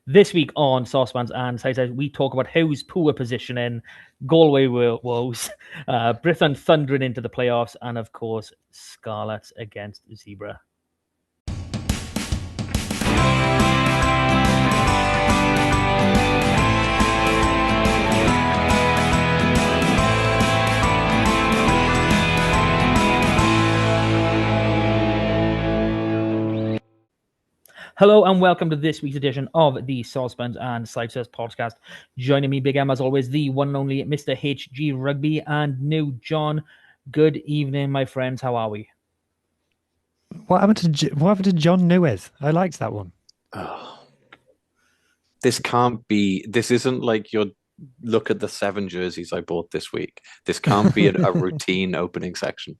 This week on Sosbans and Sidesteps, we talk about Huw's poor positioning, Galway woes, Brython thundering into the playoffs, and of course, Scarlets against Zebre. Hello and welcome to this week's edition of the Sosbans and Sidesteps podcast. Joining me, Big M, as always, the one and only Mr. HG Rugby and new John. Good evening, my friends. How are we? What happened to Jon Huw? I liked that one. Oh. This can't be. This isn't like your look at the 7 jerseys I bought this week. This can't be a routine opening section.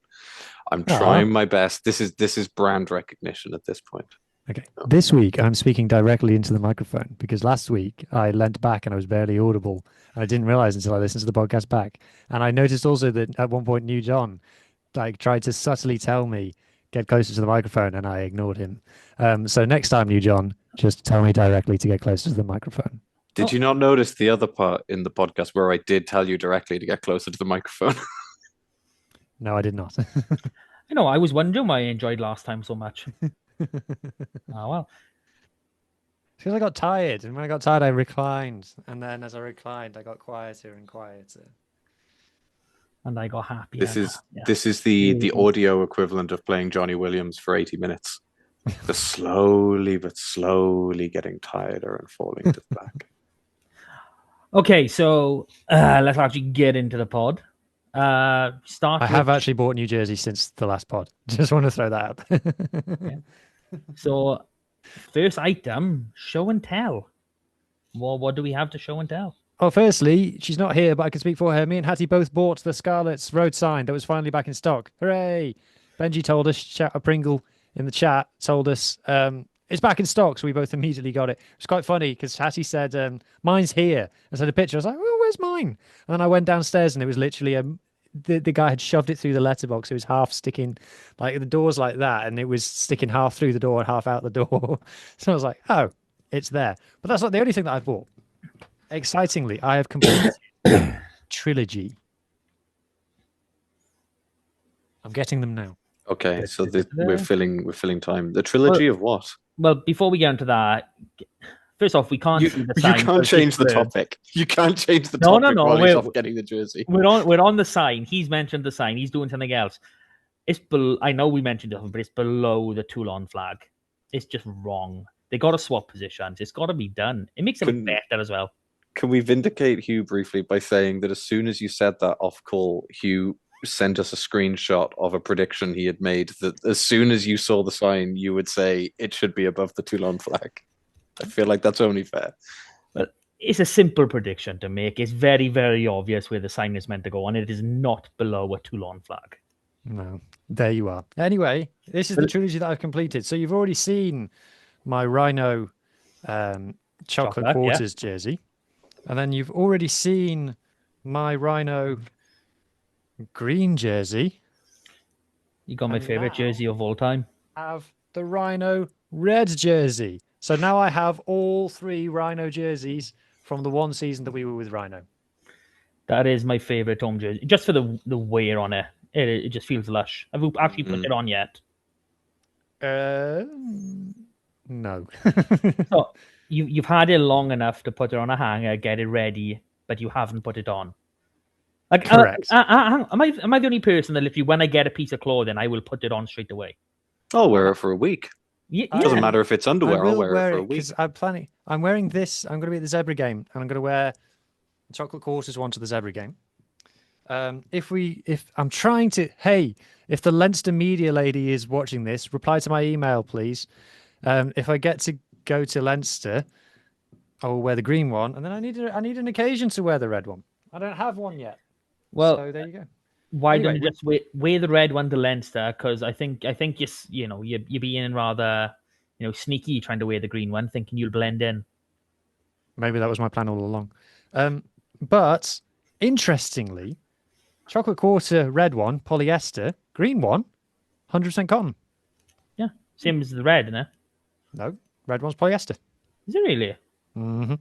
I'm trying my best. This is brand recognition at this point. Okay. This week, I'm speaking directly into the microphone because last week I leant back and I was barely audible. And I didn't realize until I listened to the podcast back. And I noticed also that at one point, new Jon tried to subtly tell me, get closer to the microphone, and I ignored him. So next time, new Jon, just tell me directly to get closer to the microphone. Did you not notice the other part in the podcast where I did tell you directly to get closer to the microphone? No, I did not. I was wondering why I enjoyed last time so much. Oh, well. Because I got tired, and when I got tired, I reclined. And then as I reclined, I got quieter and quieter. And I got happy. This is the audio equivalent of playing Johnny Williams for 80 minutes. The slowly but slowly getting tireder and falling to the back. Okay, so let's actually get into the pod. I have actually bought New Jersey since the last pod. Just want to throw that out. Yeah. So, first item, show and tell. Well, what do we have to show and tell? Well, firstly, she's not here, but I can speak for her. Me and Hattie both bought the Scarlets road sign that was finally back in stock. Hooray! Benji told us, a Pringle in the chat told us it's back in stock, so we both immediately got it. It's quite funny because Hattie said, mine's here. I said a picture. I was like, oh, where's mine? And then I went downstairs and it was literally the guy had shoved it through the letterbox. It was half sticking, like the door's like that, and it was sticking half through the door and half out the door. So I was like, oh, it's there. But that's not the only thing that I bought. Excitingly, I have completed trilogy. I'm getting them now. Okay, so we're filling time. The trilogy of what? Well, before we get into that, first off, we can't see the sign. You can't change the topic. You can't change the topic while he's off getting the jersey. We're on the sign. He's mentioned the sign. He's doing something else. I know we mentioned it, but it's below the Toulon flag. It's just wrong. They got to swap positions. It's got to be done. It makes it better as well. Can we vindicate Huw briefly by saying that as soon as you said that off call, Huw sent us a screenshot of a prediction he had made that as soon as you saw the sign, you would say it should be above the Toulon flag. I feel like that's only fair. But it's a simple prediction to make. It's very, very obvious where the sign is meant to go, and it is not below a Toulon flag. No, there you are. Anyway, this is the trilogy that I've completed. So you've already seen my Rhino chocolate quarters jersey. And then you've already seen my Rhino green jersey. You got my favorite jersey of all time. I have the Rhino red jersey. So now I have all 3 Rhino jerseys from the one season that we were with Rhino. That is my favorite home jersey. Just for the wear on it. It just feels lush. Have you actually put it on yet? No. So you've had it long enough to put it on a hanger, get it ready, but you haven't put it on. Like, correct. Am I the only person that when I get a piece of clothing, I will put it on straight away? I'll wear it for a week. Yeah. Doesn't matter if it's underwear. I'll wear it for a week. I'm wearing this. I'm going to be at the Zebre game, and I'm going to wear the chocolate quarters one to the Zebre game. If the Leinster media lady is watching this, reply to my email, please. If I get to go to Leinster, I will wear the green one, and then I need an occasion to wear the red one. I don't have one yet. Well, so there you go. Why don't you just wear the red one to Leinster? Because I think you're being rather sneaky trying to wear the green one, thinking you'll blend in. Maybe that was my plan all along. But interestingly, chocolate quarter red one polyester, green one 100% cotton. Yeah, same as the red, isn't it? No, red one's polyester. Is it really? Mm-hmm.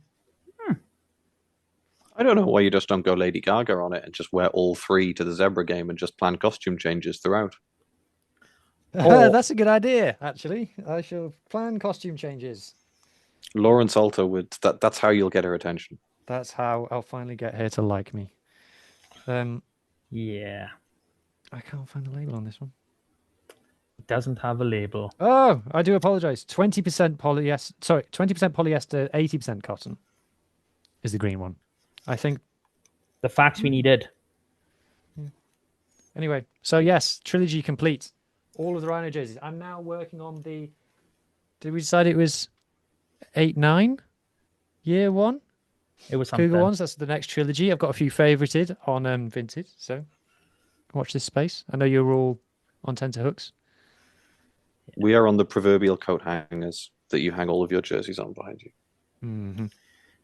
I don't know why you just don't go Lady Gaga on it and just wear all three to the Zebra game and just plan costume changes throughout. Oh. That's a good idea, actually. I shall plan costume changes. Lawrence Alter would that's how you'll get her attention. That's how I'll finally get her to like me. Yeah. I can't find the label on this one. It doesn't have a label. Oh, I do apologize. 20% polyester. Sorry, 20% polyester, 80% cotton is the green one. I think. The facts we needed. Anyway, so yes, trilogy complete. All of the Rhino jerseys. I'm now working on the. Did we decide it was 8-9? Year one? It was something. Cougar ones. That's the next trilogy. I've got a few favorited on Vinted. So watch this space. I know you're all on tenterhooks. We are on the proverbial coat hangers that you hang all of your jerseys on behind you. Mm-hmm.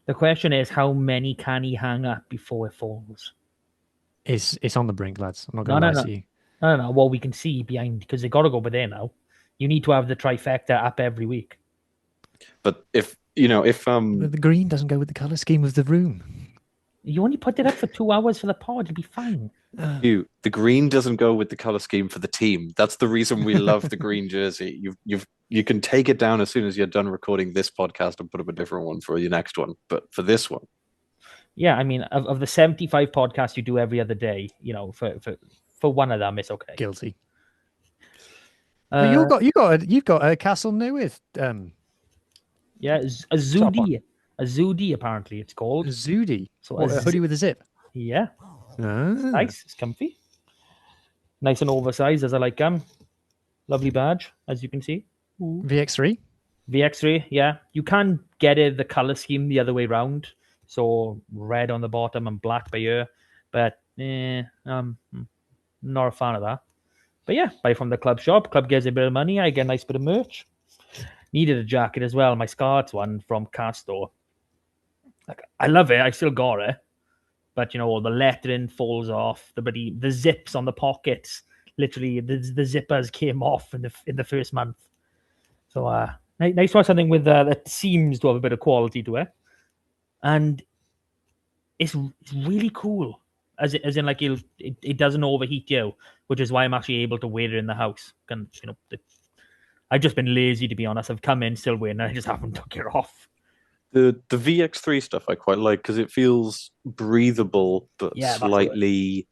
The question is, how many can he hang up before it falls? It's on the brink, lads. I'm not going to lie to you. No. Well, we can see behind because they got to go by there now. You need to have the trifecta up every week. But if The green doesn't go with the color scheme of the room. You only put it up for 2 hours for the pod, you'll be fine. the green doesn't go with the color scheme for the team. That's the reason we love the green jersey. You can take it down as soon as you're done recording this podcast and put up a different one for your next one. But for this one, yeah, I mean, of the 75 podcasts you do every other day, for one of them, it's okay. Guilty. You've got a Castle Newydd. Yeah, a Zudi. A Zudi, apparently it's called. Zudi. So a hoodie with a zip. Yeah. Ah. Nice. It's comfy. Nice and oversized as I like them. Lovely badge, as you can see. Ooh. VX3. VX3, yeah. You can get it the color scheme the other way around. So red on the bottom and black by here. But not a fan of that. But yeah, buy from the club shop. Club gives a bit of money. I get a nice bit of merch. Needed a jacket as well. My Scarlets one from Castor. Like, I love it. I still got it. But, all the lettering falls off. The zips on the pockets. Literally, the zippers came off in the first month. So, nice to have something with that seems to have a bit of quality to it. And it's really cool. As in, like, it doesn't overheat you, which is why I'm actually able to wear it in the house. And, I've just been lazy, to be honest. I've come in still wearing it. I just haven't took it off. the VX3 stuff I quite like because it feels breathable but slightly.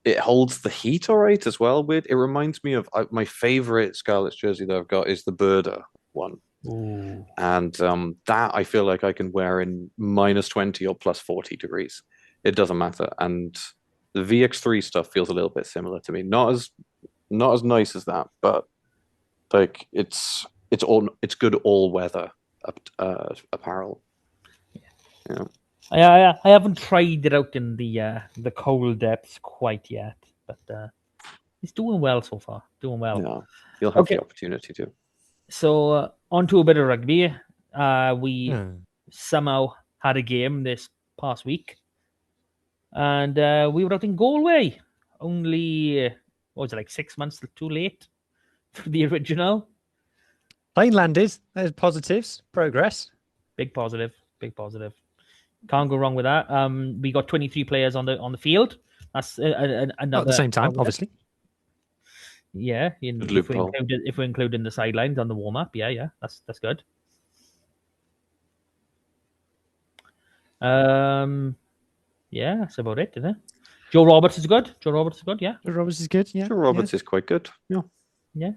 It holds the heat all right as well. It reminds me of my favorite Scarlets jersey that I've got is the Birder one. Ooh. And that I feel like I can wear in -20 or +40 degrees. It doesn't matter. And the VX3 stuff feels a little bit similar to me. Not as nice as that, but like it's good all weather apparel. Yeah. I haven't tried it out in the cold depths quite yet, but it's doing well so far. Doing well. Yeah, you'll have the opportunity to. So on to a bit of rugby. We somehow had a game this past week, and we were out in Galway. Only what was it, like 6 months too late for the original. Plane landed. There's positives. Progress. Big positive. Can't go wrong with that. We got 23 players on the field. That's another. Not at the same time, obviously. Yeah, if we're including the sidelines on the warm up, yeah, that's good. Yeah, that's about it, isn't it? Joe Roberts is good. Yeah. Joe Roberts is good. Yeah. Joe Roberts is quite good. Yeah.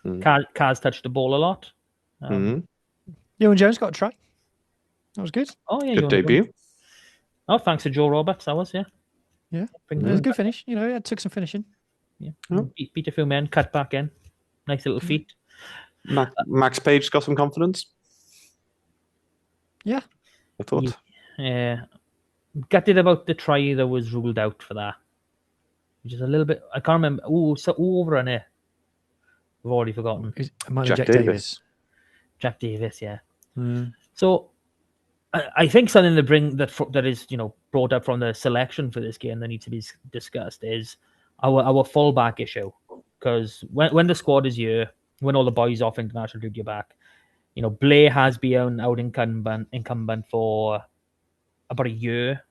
Kaz touched the ball a lot. Ewan Jones got a try. That was good. Oh yeah, good debut. Oh, thanks to Joe Roberts. That was yeah. It was a good finish. It took some finishing. Yeah, beat a few men, cut back in. Nice little feet. Max Page got some confidence. Yeah, I thought. Yeah, gutted about the try that was ruled out for that, which is a little bit. I can't remember. Over on it. I've already forgotten. Jack Davis. Jack Davis, yeah. So, I think something to bring that is brought up from the selection for this game that needs to be discussed is our fullback issue, because when the squad is here, when all the boys off international duty are back, Blair has been out incumbent for about a year,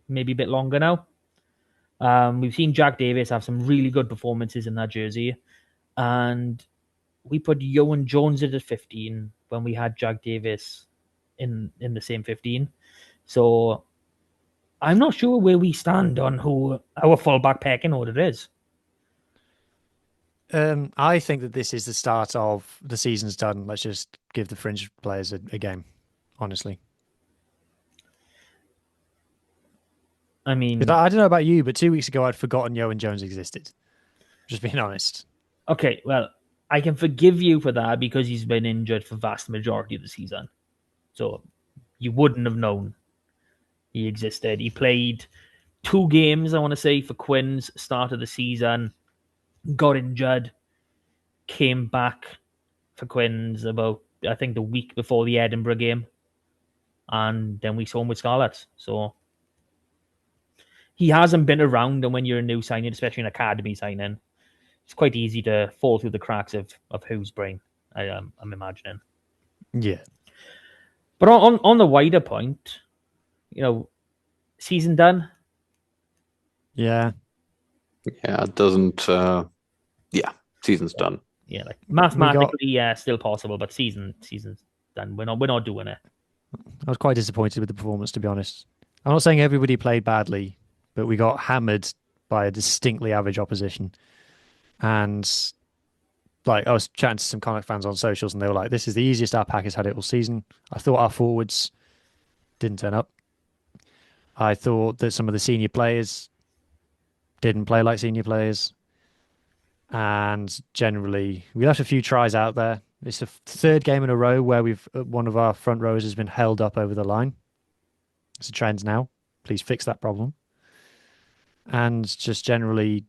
maybe a bit longer now. We've seen Jack Davis have some really good performances in that jersey, and we put Ioan Jones at 15 when we had Jack Davis in the same 15. So I'm not sure where we stand on who our fullback pecking order is. I think that this is the start of the season's done. Let's just give the fringe players a game, honestly. I mean, I don't know about you, but 2 weeks ago I'd forgotten Ioan Jones existed. Just being honest. okay, well, I can forgive you for that because he's been injured for the vast majority of the season. So you wouldn't have known he existed. He played 2 games, I want to say, for Quins, start of the season, got injured, came back for Quins about, I think, the week before the Edinburgh game. And then we saw him with Scarlets. So he hasn't been around, and when you're a new signing, especially an academy signing, it's quite easy to fall through the cracks of Huw's brain, I'm imagining. Yeah. But on the wider point, season done? Yeah. Yeah, it doesn't. Season's done. Yeah, like mathematically, still possible, but season's done. We're not doing it. I was quite disappointed with the performance, to be honest. I'm not saying everybody played badly, but we got hammered by a distinctly average opposition. And I was chatting to some Connacht fans on socials, and they were like, "This is the easiest our pack has had it all season." I thought our forwards didn't turn up. I thought that some of the senior players didn't play like senior players. And generally, we left a few tries out there. It's the 3rd game in a row where one of our front rows has been held up over the line. It's a trend now. Please fix that problem. And just generally,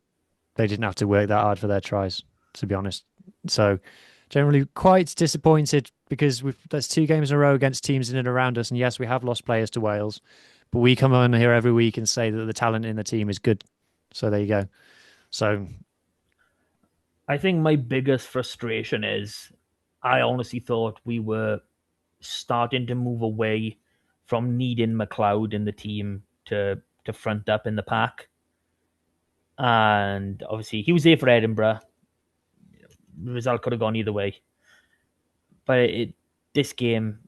they didn't have to work that hard for their tries, to be honest. So generally quite disappointed because there's 2 games in a row against teams in and around us. And yes, we have lost players to Wales, but we come on here every week and say that the talent in the team is good. So there you go. So I think my biggest frustration is I honestly thought we were starting to move away from needing McLeod in the team to front up in the pack. And obviously he was there for Edinburgh. The result could have gone either way. But this game,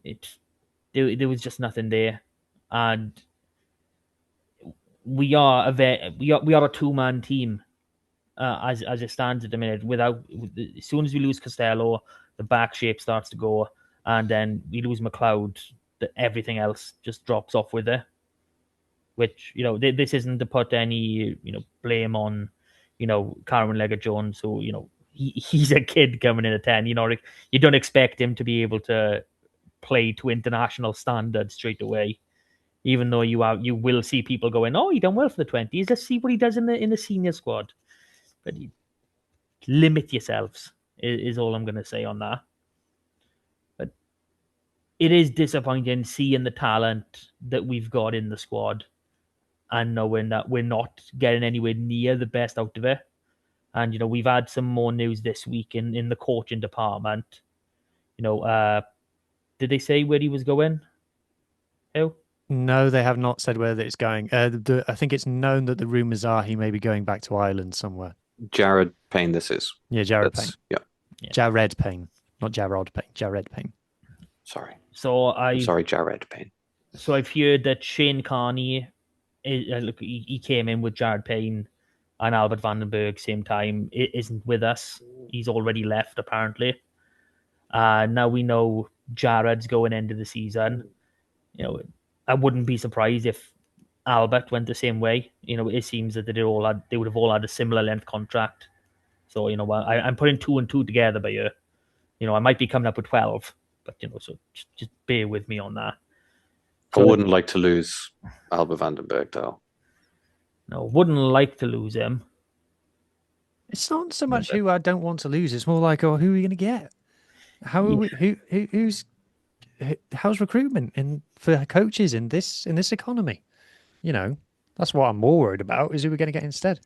there was just nothing there. And we are a 2-man team as it stands at the minute. As soon as we lose Costello, the back shape starts to go, and then we lose McLeod, everything else just drops off with it. Which this isn't to put any blame on Cameron Leggett-Jones, who he's a kid coming in at 10. You don't expect him to be able to play to international standards straight away. Even though you will see people going, oh, he done well for the 20s. Let's see what he does in the senior squad. But limit yourselves is all I'm going to say on that. But it is disappointing seeing the talent that we've got in the squad and knowing that we're not getting anywhere near the best out of it. And we've had some more news this week in the coaching department. Did they say where he was going? Who? No, they have not said where it's going. I think it's known that the rumours are he may be going back to Ireland somewhere. Jared Payne, this is. Yeah, Jared Payne. Yeah. Jared Payne, not Jarrod Payne. Jared Payne. Sorry. Sorry, Jared Payne. So I've heard that Shane Carney, he came in with Jared Payne and Albert Vandenberg same time. It isn't with us. He's already left, apparently. Now we know Jared's going into the season. I wouldn't be surprised if Albert went the same way. It seems that they would have all had a similar length contract. So I'm putting 2 and 2 together by year. I might be coming up with 12, but so just bear with me on that. So, I wouldn't like to lose Albert Vandenberg, though. No, wouldn't like to lose him. It's not so much who I don't want to lose. It's more like, who are we going to get? How are we, how's recruitment for coaches in this economy? That's what I'm more worried about, is who we're going to get instead.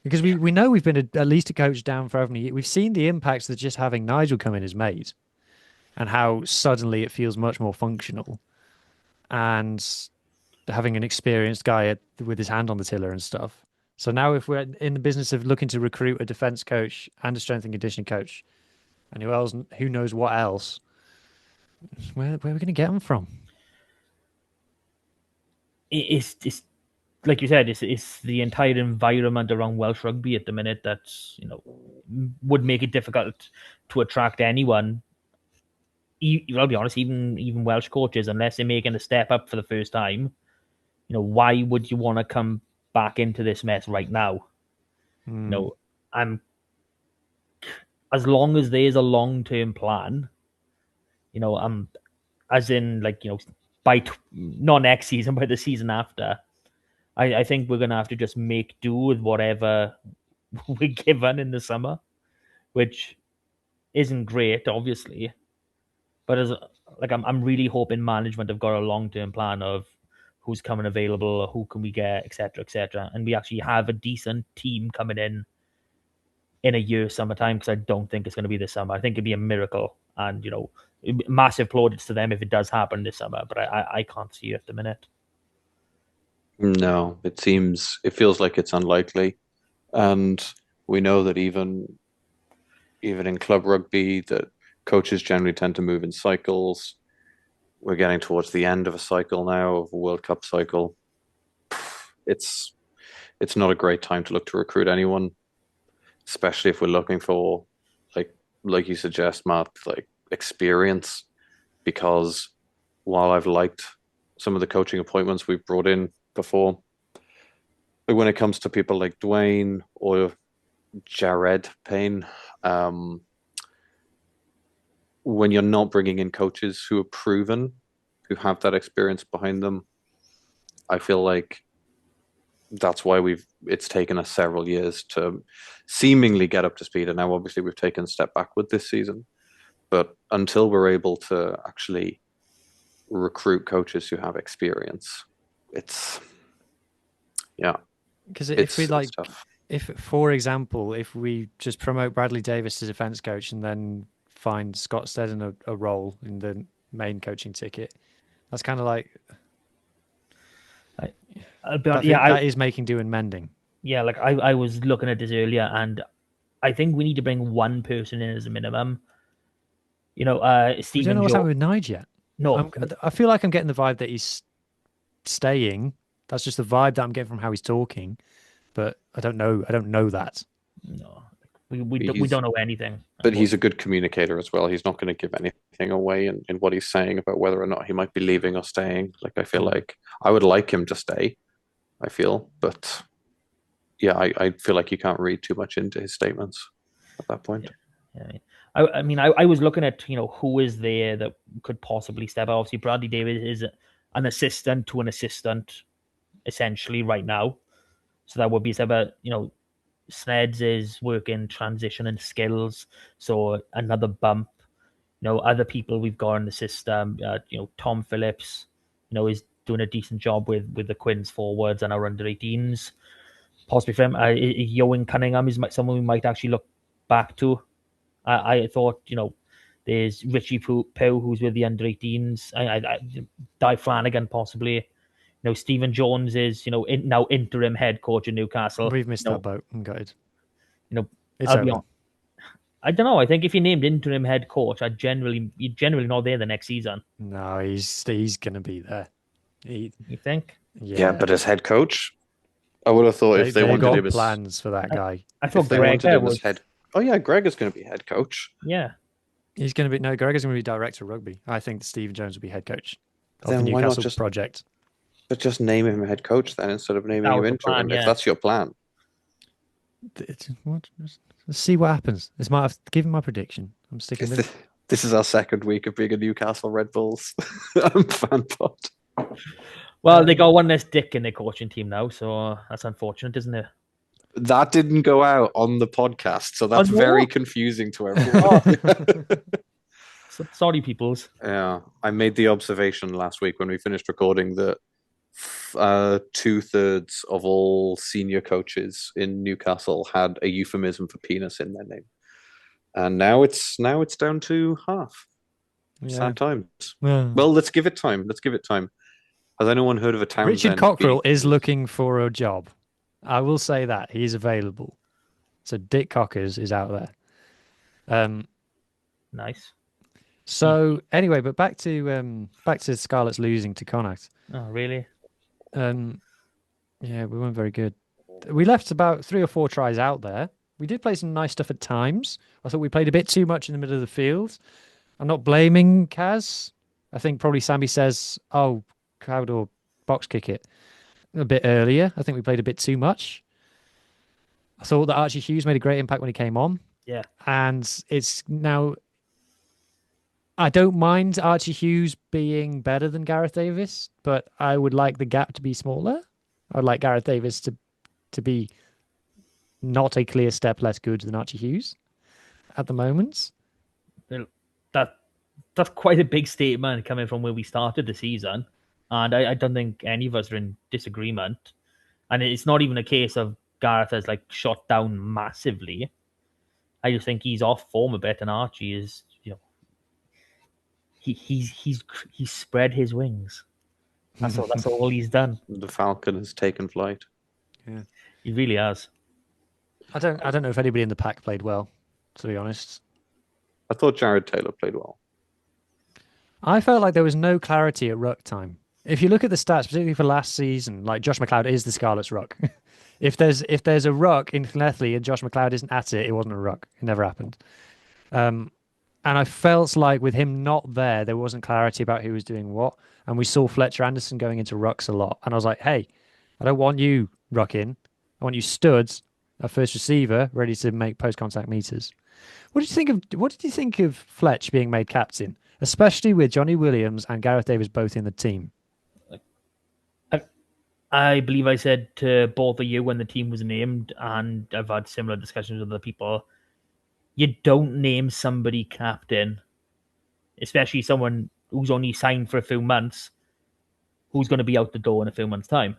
Because we know we've been at least a coach down for over a year. We've seen the impacts that just having Nigel come in has made. and how suddenly it feels much more functional. And having an experienced guy with his hand on the tiller and stuff. So now, if we're in the business of looking to recruit a defense coach and a strength and conditioning coach, and who knows what else, where are we going to get them from? It's like you said, it's the entire environment around Welsh rugby at the minute that's would make it difficult to attract anyone. I'll be honest, even Welsh coaches, unless they're making a step up for the first time, why would you want to come back into this mess right now? I'm as long as there's a long term plan, I'm as in by not next season, but the season after. I think we're gonna have to just make do with whatever we're given in the summer, which isn't great, obviously. But I'm really hoping management have got a long term plan of who's coming available, who can we get, etc., and we actually have a decent team coming in a year summertime, because I don't think it's going to be this summer. I think it'd be a miracle, and massive plaudits to them if it does happen this summer. But I can't see it at the minute. No, it feels like it's unlikely, and we know that even in club rugby, that coaches generally tend to move in cycles. We're getting towards the end of a cycle now, of a World Cup cycle. It's not a great time to look to recruit anyone, especially if we're looking for like you suggest, Matt, like experience. Because while I've liked some of the coaching appointments we've brought in before, like when it comes to people like Dwayne or Jared Payne, when you're not bringing in coaches who are proven, who have that experience behind them, I feel like that's why it's taken us several years to seemingly get up to speed. And now obviously we've taken a step backward this season. But until we're able to actually recruit coaches who have experience, it's because for example, if we just promote Bradley Davis to defence coach and then find Scott Steddon a role in the main coaching ticket, that's kind of like that is making do and mending. Yeah, like I was looking at this earlier, and I think we need to bring one person in as a minimum. Stephen. We don't know what's happening with Nige yet. No, I feel like I'm getting the vibe that he's staying. That's just the vibe that I'm getting from how he's talking, but I don't know that. No, we don't know anything. But he's a good communicator as well. He's not going to give anything away in what he's saying about whether or not he might be leaving or staying. Like, I feel like I would like him to stay, but yeah, I feel like you can't read too much into his statements at that point. Yeah. I mean, I was looking at who is there that could possibly step out. Obviously, Bradley Davis is an assistant to an assistant, essentially, right now. So that would be about Sneds is working transition and skills, so another bump. Other people we've got in the system, Tom Phillips, is doing a decent job with the Quins forwards and our under 18s. Possibly for him, Yoan Cunningham is someone we might actually look back to. I thought, there's Richie Poe, who's with the under 18s. Di Flanagan, possibly. Stephen Jones is, now interim head coach in Newcastle. We've missed that boat. I'm gutted. It's I don't know. I think if you named interim head coach, you're generally not there the next season. No, he's going to be there. You think? Yeah, but as head coach, I would have thought if they wanted got him plans for that guy. I thought Greg was head. Oh yeah, Greg is going to be head coach. Yeah, he's going to be Greg is going to be director of rugby. I think Stephen Jones will be head coach of then the Newcastle project. But just name him head coach then, instead of naming him interim. If that's your plan. Let's see what happens. Give him my prediction. I'm sticking with it. This is our second week of being a Newcastle Red Bulls fan pod. Well, they got one less dick in their coaching team now, so that's unfortunate, isn't it? That didn't go out on the podcast, so that's very confusing to everyone. Sorry, peoples. Yeah, I made the observation last week when we finished recording that 2/3 of all senior coaches in Newcastle had a euphemism for penis in their name, and now it's down to half. Sad times. Yeah. Well, let's give it time. Let's give it time. Has anyone heard of a Townsend? Richard Cockrell is looking for a job. I will say that he's available. So Dick Cockers is out there. Nice. So anyway, but back to Scarlets losing to Connacht. Oh, really? Yeah, we weren't very good. We left about 3 or 4 tries out there. We did play some nice stuff at times. I thought we played a bit too much in the middle of the field. I'm not blaming Kaz. I think probably Sammy says, "Oh, crowd or box kick it," a bit earlier. I think we played a bit too much. I thought that Archie Hughes made a great impact when he came on. Yeah. And it's now, I don't mind Archie Hughes being better than Gareth Davis, but I would like the gap to be smaller. I would like Gareth Davis to be not a clear step less good than Archie Hughes at the moment. Well, that's quite a big statement coming from where we started the season, and I don't think any of us are in disagreement. And it's not even a case of Gareth has like shot down massively. I just think he's off form a bit, and Archie is, he's spread his wings. That's all he's done. The Falcon has taken flight. Yeah, he really has. I don't know if anybody in the pack played well, to be honest. I thought Jared Taylor played well. I felt like there was no clarity at ruck time. If you look at the stats, particularly for last season, like Josh McLeod is the Scarlets ruck. if there's a ruck in Llethley and Josh McLeod isn't at it, it wasn't a ruck. It never happened. And I felt like with him not there wasn't clarity about who was doing what. And we saw Fletcher Anderson going into rucks a lot. And I was like, hey, I don't want you rucking. I want you studs, a first receiver, ready to make post-contact meters. What did you think of Fletch being made captain, especially with Johnny Williams and Gareth Davis both in the team? I believe I said to both of you when the team was named, and I've had similar discussions with other people, you don't name somebody captain, especially someone who's only signed for a few months, who's going to be out the door in a few months' time.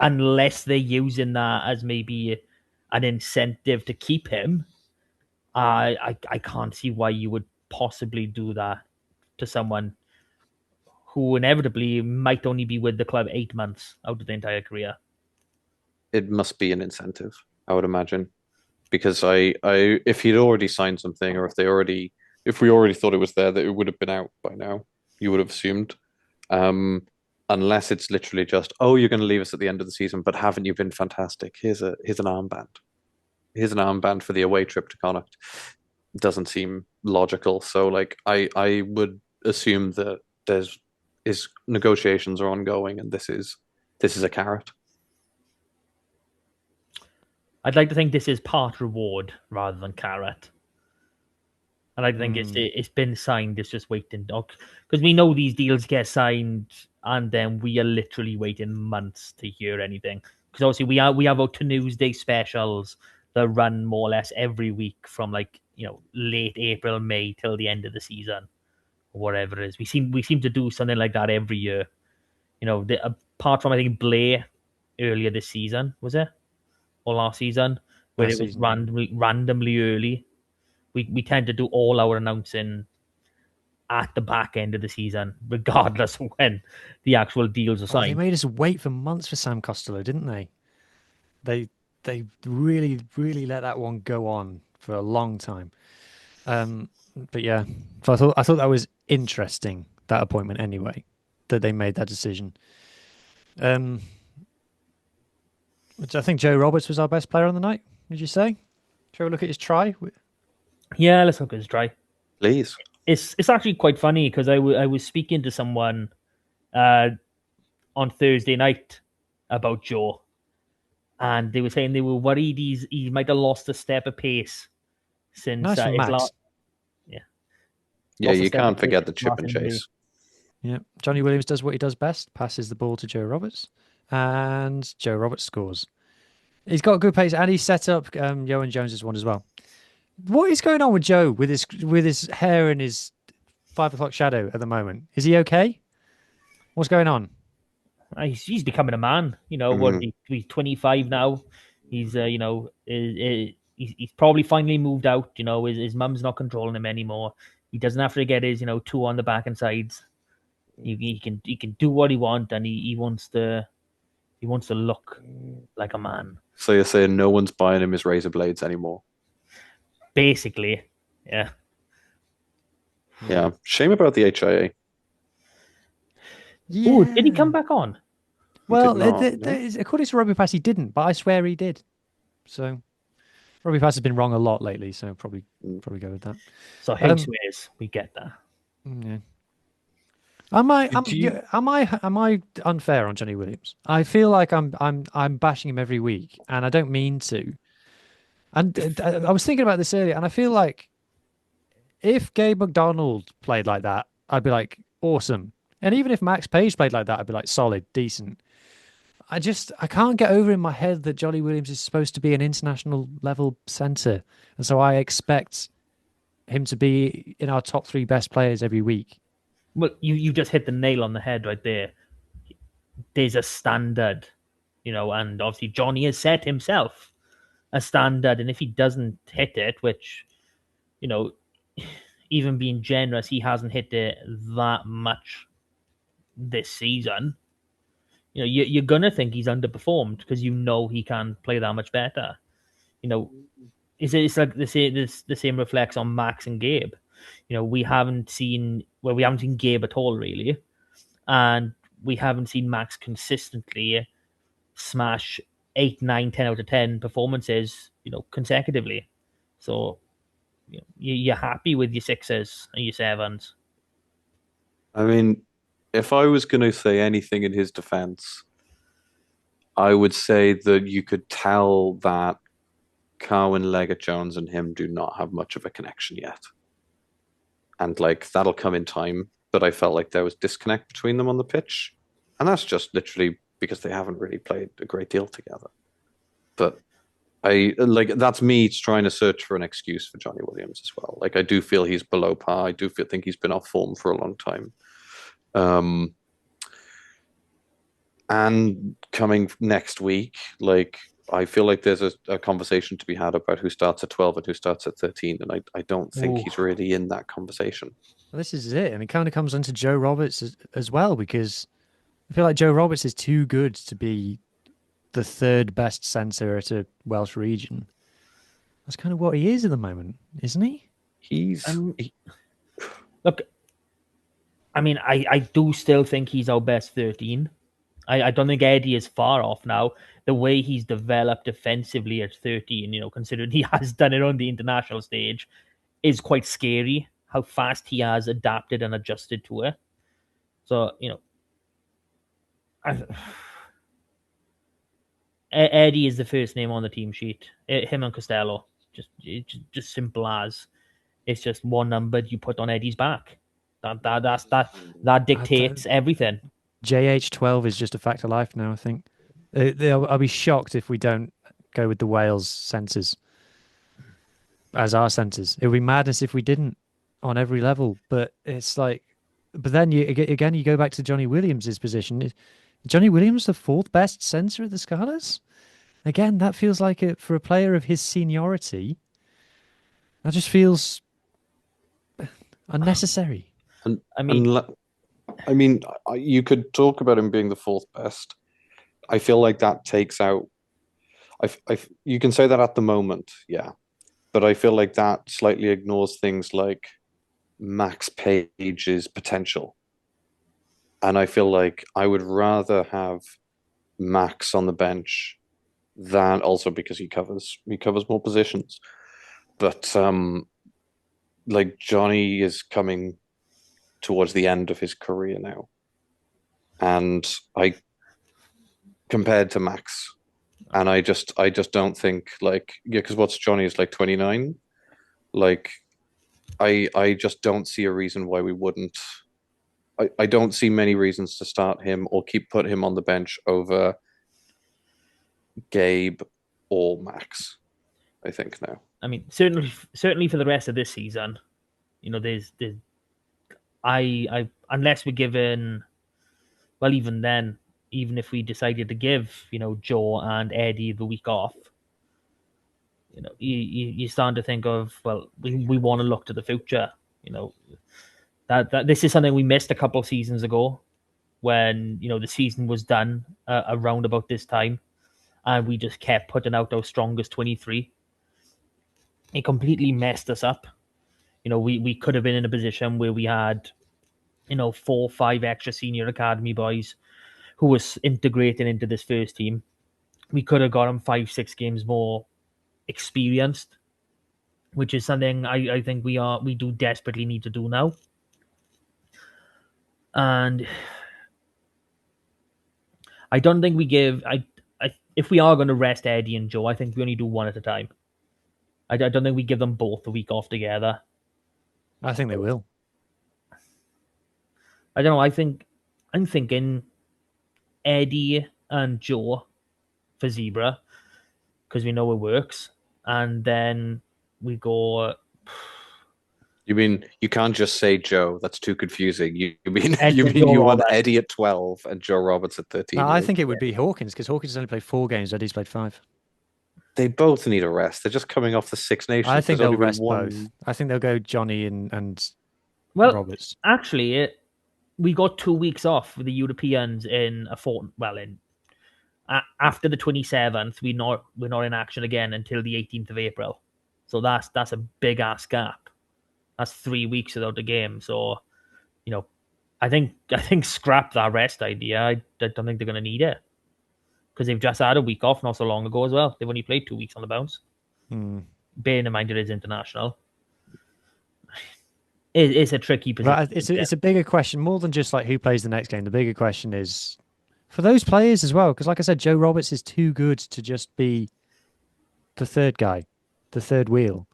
Unless they're using that as maybe an incentive to keep him, I can't see why you would possibly do that to someone who inevitably might only be with the club 8 months out of the entire career. It must be an incentive, I would imagine, because if he'd already signed something, or if we already thought it was there, that it would have been out by now. You would have assumed, unless it's literally just, oh, you're going to leave us at the end of the season, but haven't you been fantastic? Here's an armband. Here's an armband for the away trip to Connacht. Doesn't seem logical. So, like, I would assume that negotiations are ongoing, and this is a carrot. I'd like to think this is part reward rather than carrot. I like to think it's been signed. It's just waiting, because we know these deals get signed, and then we are literally waiting months to hear anything. Because obviously we have our Tuesday specials that run more or less every week from late April, May till the end of the season, or whatever it is. We seem to do something like that every year. Apart from I think Blair earlier this season, was it? Or last season, where it was randomly early. We tend to do all our announcing at the back end of the season, regardless of when the actual deals are signed. They made us wait for months for Sam Costello, didn't they? They really, really let that one go on for a long time. But yeah, so I thought that was interesting, that appointment anyway, that they made that decision. Which I think Joe Roberts was our best player on the night. Did you say? Shall we look at his try? Yeah, let's look at his try. Please. It's actually quite funny because I was speaking to someone on Thursday night about Joe, and they were saying they were worried he might have lost a step of pace since nice his last. Yeah, you can't forget the chip and chase. Yeah, Johnny Williams does what he does best: passes the ball to Joe Roberts, and Joe Roberts scores. He's got good pace, and he set up Johan Jones's one as well. What is going on with Joe with his hair and his 5 o'clock shadow at the moment? Is he okay? What's going on? He's becoming a man. He's 25 now. He's he's probably finally moved out. His mum's not controlling him anymore. He doesn't have to get his, two on the back and sides. He can do what he wants, and he wants to look like a man. So you're saying no one's buying him his razor blades anymore? Basically, yeah. Yeah. Shame about the HIA. Yeah. Oh, did he come back on? Well, Did not, according to Rugby Pass, he didn't, but I swear he did. So Rugby Pass has been wrong a lot lately, so probably go with that. So Huw swears we get that. Yeah. Am I unfair on Johnny Williams? I feel like I'm bashing him every week, and I don't mean to. And I was thinking about this earlier, and I feel like if Gabe McDonald played like that, I'd be like, awesome. And even if Max Page played like that, I'd be like, solid, decent. I can't get over in my head that Johnny Williams is supposed to be an international level centre. And so I expect him to be in our top 3 best players every week. Well, you just hit the nail on the head right there. There's a standard, and obviously Johnny has set himself a standard, and if he doesn't hit it, which, even being generous, he hasn't hit it that much this season. You're gonna think he's underperformed because he can play that much better. It's like the same reflects on Max and Gabe. We haven't seen Gabe at all really, and we haven't seen Max consistently smash 8, 9, 10 out of 10 performances, consecutively. So you're happy with your 6s and your 7s. I mean, if I was going to say anything in his defense, I would say that you could tell that Carwyn, Leggett, Jones, and him do not have much of a connection yet. And that'll come in time, but I felt like there was disconnect between them on the pitch. And that's just literally because they haven't really played a great deal together. But that's me trying to search for an excuse for Johnny Williams as well. I do feel he's below par. I do think he's been off form for a long time. And coming next week, I feel like there's a conversation to be had about who starts at 12 and who starts at 13, and I don't think he's really in that conversation. Well, this is it, and it kind of comes into Joe Roberts as well, because I feel like Joe Roberts is too good to be the 3rd best centre at a Welsh region. That's kind of what he is at the moment, isn't he? Look, I mean, I do still think he's our best 13. I don't think Eddie is far off now. The way he's developed defensively at 13, considering he has done it on the international stage, is quite scary how fast he has adapted and adjusted to it. So, Eddie is the first name on the team sheet. Him and Costello. Just simple as. It's just one number you put on Eddie's back. That dictates everything. JH12 is just a fact of life now, I think. I'll be shocked if we don't go with the Wales centres as our centres. It would be madness if we didn't on every level. But it's but then you go back to Johnny Williams' position. Is Johnny Williams the 4th best centre at the Scarlets? Again, that feels like it for a player of his seniority. That just feels unnecessary. I mean, you could talk about him being the 4th best. I feel like that takes out. You can say that at the moment, yeah, but I feel like that slightly ignores things like Max Page's potential, and I feel like I would rather have Max on the bench than, also because he covers more positions, but Johnny is coming towards the end of his career now, and compared to Max, and I just don't think because what's Johnny is 29, I just don't see a reason why we wouldn't. I don't see many reasons to start him or put him on the bench over Gabe or Max. I think now. I mean, certainly for the rest of this season, there's unless we're given, well, even then, even if we decided to give, Joe and Eddie the week off, you starting to think of, well, we want to look to the future. You know, that this is something we missed a couple of seasons ago when, you know, the season was done around about this time, and we just kept putting out our strongest 23. It completely messed us up. You know, we could have been in a position where we had, you know, 4 or 5 extra senior academy boys who was integrating into this first team. We could have got them 5-6 games more experienced, which is something I think we do desperately need to do now. And I don't think we give I if we are going to rest Eddie and Joe, I think we only do one at a time. I don't think we give them both a week off together. I think they will. I don't know. I'm thinking Eddie and Joe for Zebra because we know it works, and then we go. You mean you can't just say Joe? That's too confusing. You mean Eddie you and mean Joe you want Roberts. Eddie at 12 and Joe Roberts at 13? No, I think it would be Hawkins because Hawkins has only played 4 games. Eddie's played 5. They both need a rest. They're just coming off the Six Nations. I think There's only they'll been rest one. both. I think they'll go Johnny and Well, Roberts. actually, we got 2 weeks off with the Europeans in a fort. Well, in after the 27th, we're not in action again until the 18th of April. So that's a big ass gap. That's 3 weeks without a game. So, you know, I think scrap that rest idea. I don't think they're going to need it because they've just had a week off not so long ago as well. They've only played 2 weeks on the bounce. Bearing in mind it is international. It's a tricky position. But it's a bigger question, more than just like who plays the next game. The bigger question is for those players as well, because like I said, Joe Roberts is too good to just be the third guy, the third wheel.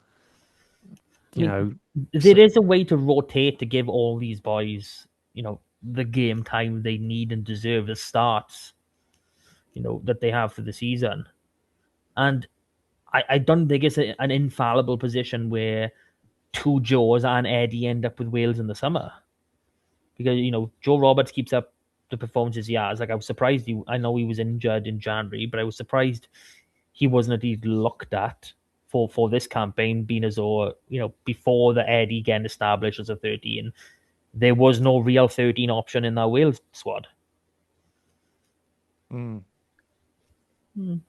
You know, there is a way to rotate to give all these boys, you know, the game time they need and deserve, the starts, you know, that they have for the season. And I don't think it's an infallible position where 2 Joes and Eddie end up with Wales in the summer. Because, you know, Joe Roberts keeps up the performances he has. Like, I was surprised I know he was injured in January, but I was surprised he wasn't at least looked at for this campaign, being as though, you know, before the Eddie getting established as a 13, there was no real 13 option in that Wales squad.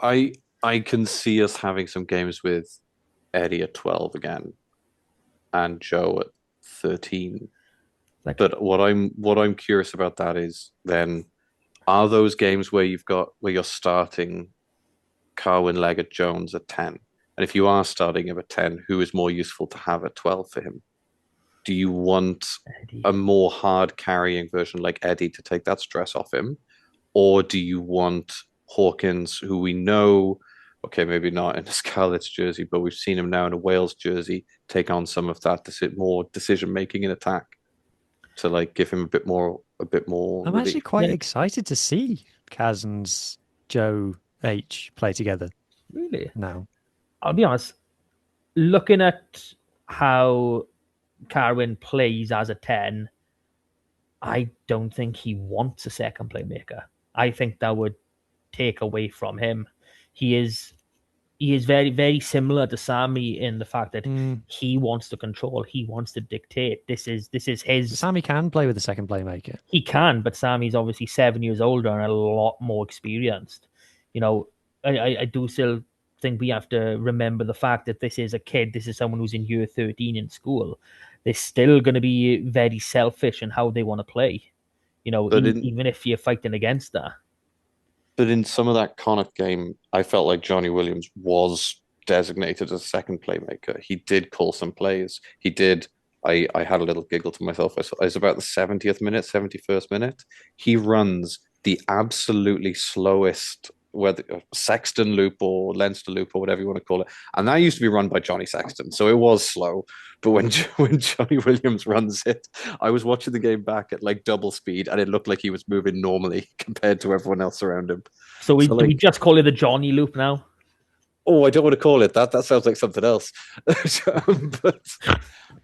I can see us having some games with Eddie at 12 again and Joe at 13. But what I'm curious about that is then are those games where you're starting Carwyn, Leggett, Jones at 10? And if you are starting him at 10, who is more useful to have at 12 for him? Do you want Eddie. a more hard carrying version like Eddie to take that stress off him? Or do you want Hawkins, who we know, okay, maybe not in a Scarlets jersey, but we've seen him now in a Wales jersey, take on some of that more decision making in attack to like give him a bit more. I'm actually quite excited to see Kaz and Joe H play together. Really? Now, I'll be honest. Looking at how Carwyn plays as a 10, I don't think he wants a second playmaker. I think that would take away from him. He is very, very similar to Sammy in the fact that he wants to control, he wants to dictate. This is his. Sammy can play with the second playmaker. He can, but Sammy's obviously 7 years older and a lot more experienced. You know, I do still think we have to remember the fact that this is a kid. This is someone who's in year 13 in school. They're still going to be very selfish in how they want to play. You know, even if you're fighting against that. But in some of that Connacht game, I felt like Johnny Williams was designated as a second playmaker. He did call some plays. He did. I had a little giggle to myself. It was about the 70th minute, 71st minute. He runs the absolutely slowest, whether Sexton loop or Leinster loop or whatever you want to call it. And that used to be run by Johnny Sexton. So it was slow. But when Johnny Williams runs it, I was watching the game back at like double speed and it looked like he was moving normally compared to everyone else around him. So do we just call it the Johnny loop now? Oh, I don't want to call it that. That sounds like something else.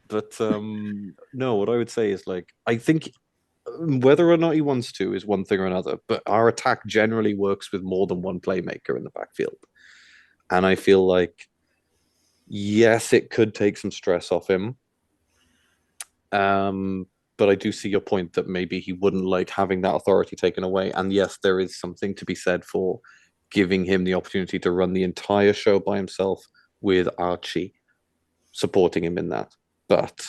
but no, what I would say is like, I think whether or not he wants to is one thing or another, but our attack generally works with more than one playmaker in the backfield. And I feel like, yes, it could take some stress off him. But I do see your point that maybe he wouldn't like having that authority taken away. And yes, there is something to be said for giving him the opportunity to run the entire show by himself with Archie supporting him in that. But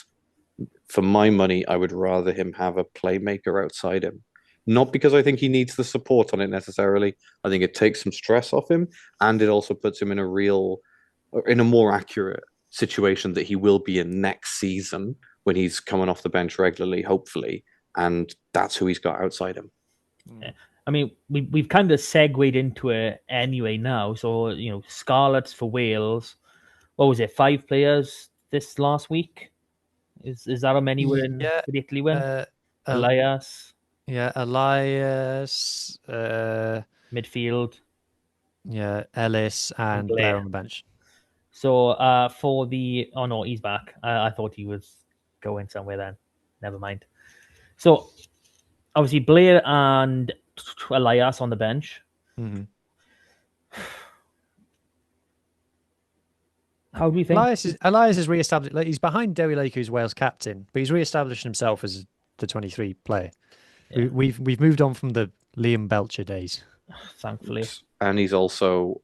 for my money, I would rather him have a playmaker outside him. Not because I think he needs the support on it necessarily. I think it takes some stress off him, and it also puts him in a more accurate situation that he will be in next season when he's coming off the bench regularly, hopefully. And that's who he's got outside him. Yeah. I mean, we've kind of segued into it anyway now. So, Scarlets for Wales. What was it? 5 players this last week? Is that how many were in Yeah. for the Italy win? Um, Elias, yeah, Elias, midfield, Ellis, and Blair on the bench. So for the oh no, he's back. I thought he was going somewhere then. Never mind. So obviously Blair and Elias on the bench. Mm-hmm. How do you think? Elias is re-established. Like, he's behind Derry Lake, who's Wales captain, but he's re-established himself as the 23 player. Yeah. We've moved on from the Liam Belcher days. Thankfully. And he's also,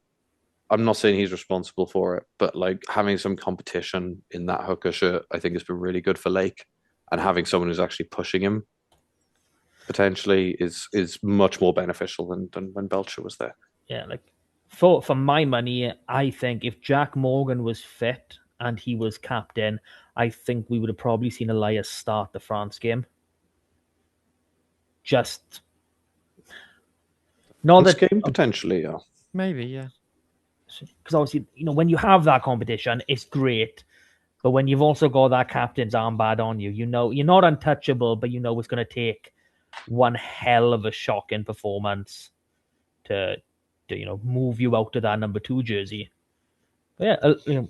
I'm not saying he's responsible for it, but like having some competition in that hooker shirt, I think has been really good for Lake. And having someone who's actually pushing him potentially is much more beneficial than when Belcher was there. Yeah, like for my money, I think if Jack Morgan was fit and he was captain, I think we would have probably seen Elias start the France game. Just not this that game potentially, yeah. Maybe, yeah. Because obviously, when you have that competition, it's great. But when you've also got that captain's armband on you, you're not untouchable, but it's going to take one hell of a shocking performance to move you out to that number 2 jersey. But yeah,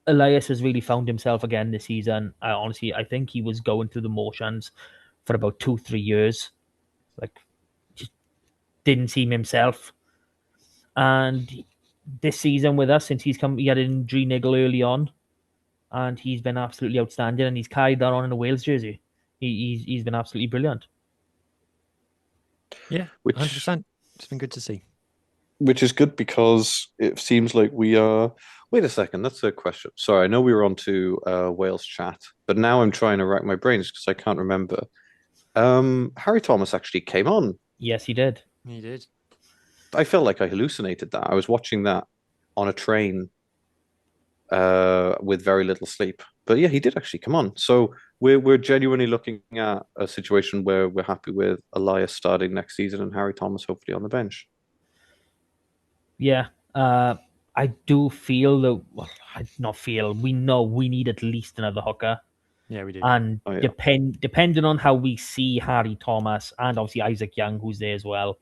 Elias has really found himself again this season. I think he was going through the motions for about 2-3 years, like just didn't seem himself. And this season with us, since he had an injury niggle early on, and he's been absolutely outstanding, and he's carried that on in a Wales jersey. He's been absolutely brilliant. Yeah, 100%. It's been good to see. Which is good because it seems like we are. Wait a second, that's a question. Sorry, I know we were on to Wales chat, but now I'm trying to rack my brains because I can't remember. Harry Thomas actually came on. Yes, he did. He did. I felt like I hallucinated that. I was watching that on a train with very little sleep. But yeah, he did actually come on. So we're genuinely looking at a situation where we're happy with Elias starting next season and Harry Thomas hopefully on the bench. Yeah, I do feel that. Well, I not feel. We know we need at least another hooker. Yeah, we do. And Oh, yeah. depending on how we see Harry Thomas and obviously Isaac Young, who's there as well,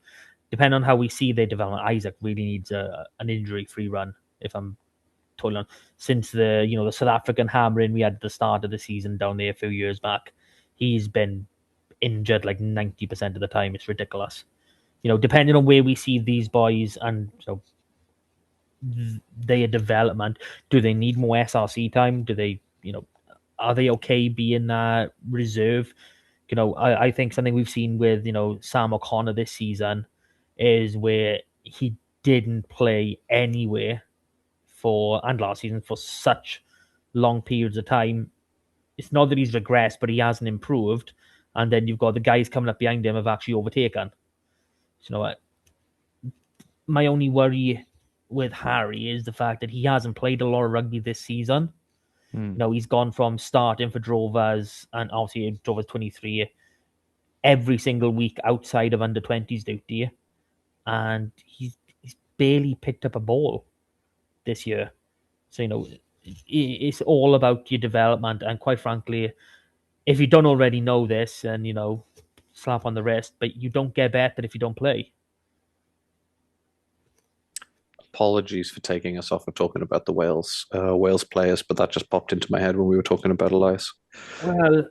depending on how we see their development, Isaac really needs an injury-free run. If I'm totally honest, since the South African hammering we had at the start of the season down there a few years back, he's been injured like 90% of the time. It's ridiculous. Depending on where we see these boys and their development, do they need more SRC time? Do they, are they okay being reserve? I think something we've seen with Sam O'Connor this season is where he didn't play anywhere and last season for such long periods of time. It's not that he's regressed, but he hasn't improved. And then you've got the guys coming up behind him have actually overtaken. So, my only worry with Harry is the fact that he hasn't played a lot of rugby this season. He's gone from starting for Drovers and obviously Drovers 23 every single week outside of under 20s duty, and he's barely picked up a ball this year. So it's all about your development, and quite frankly, if you don't already know this, and slap on the wrist, but you don't get better if you don't play. Apologies for taking us off of talking about the Wales players, but that just popped into my head when we were talking about Elias. Well,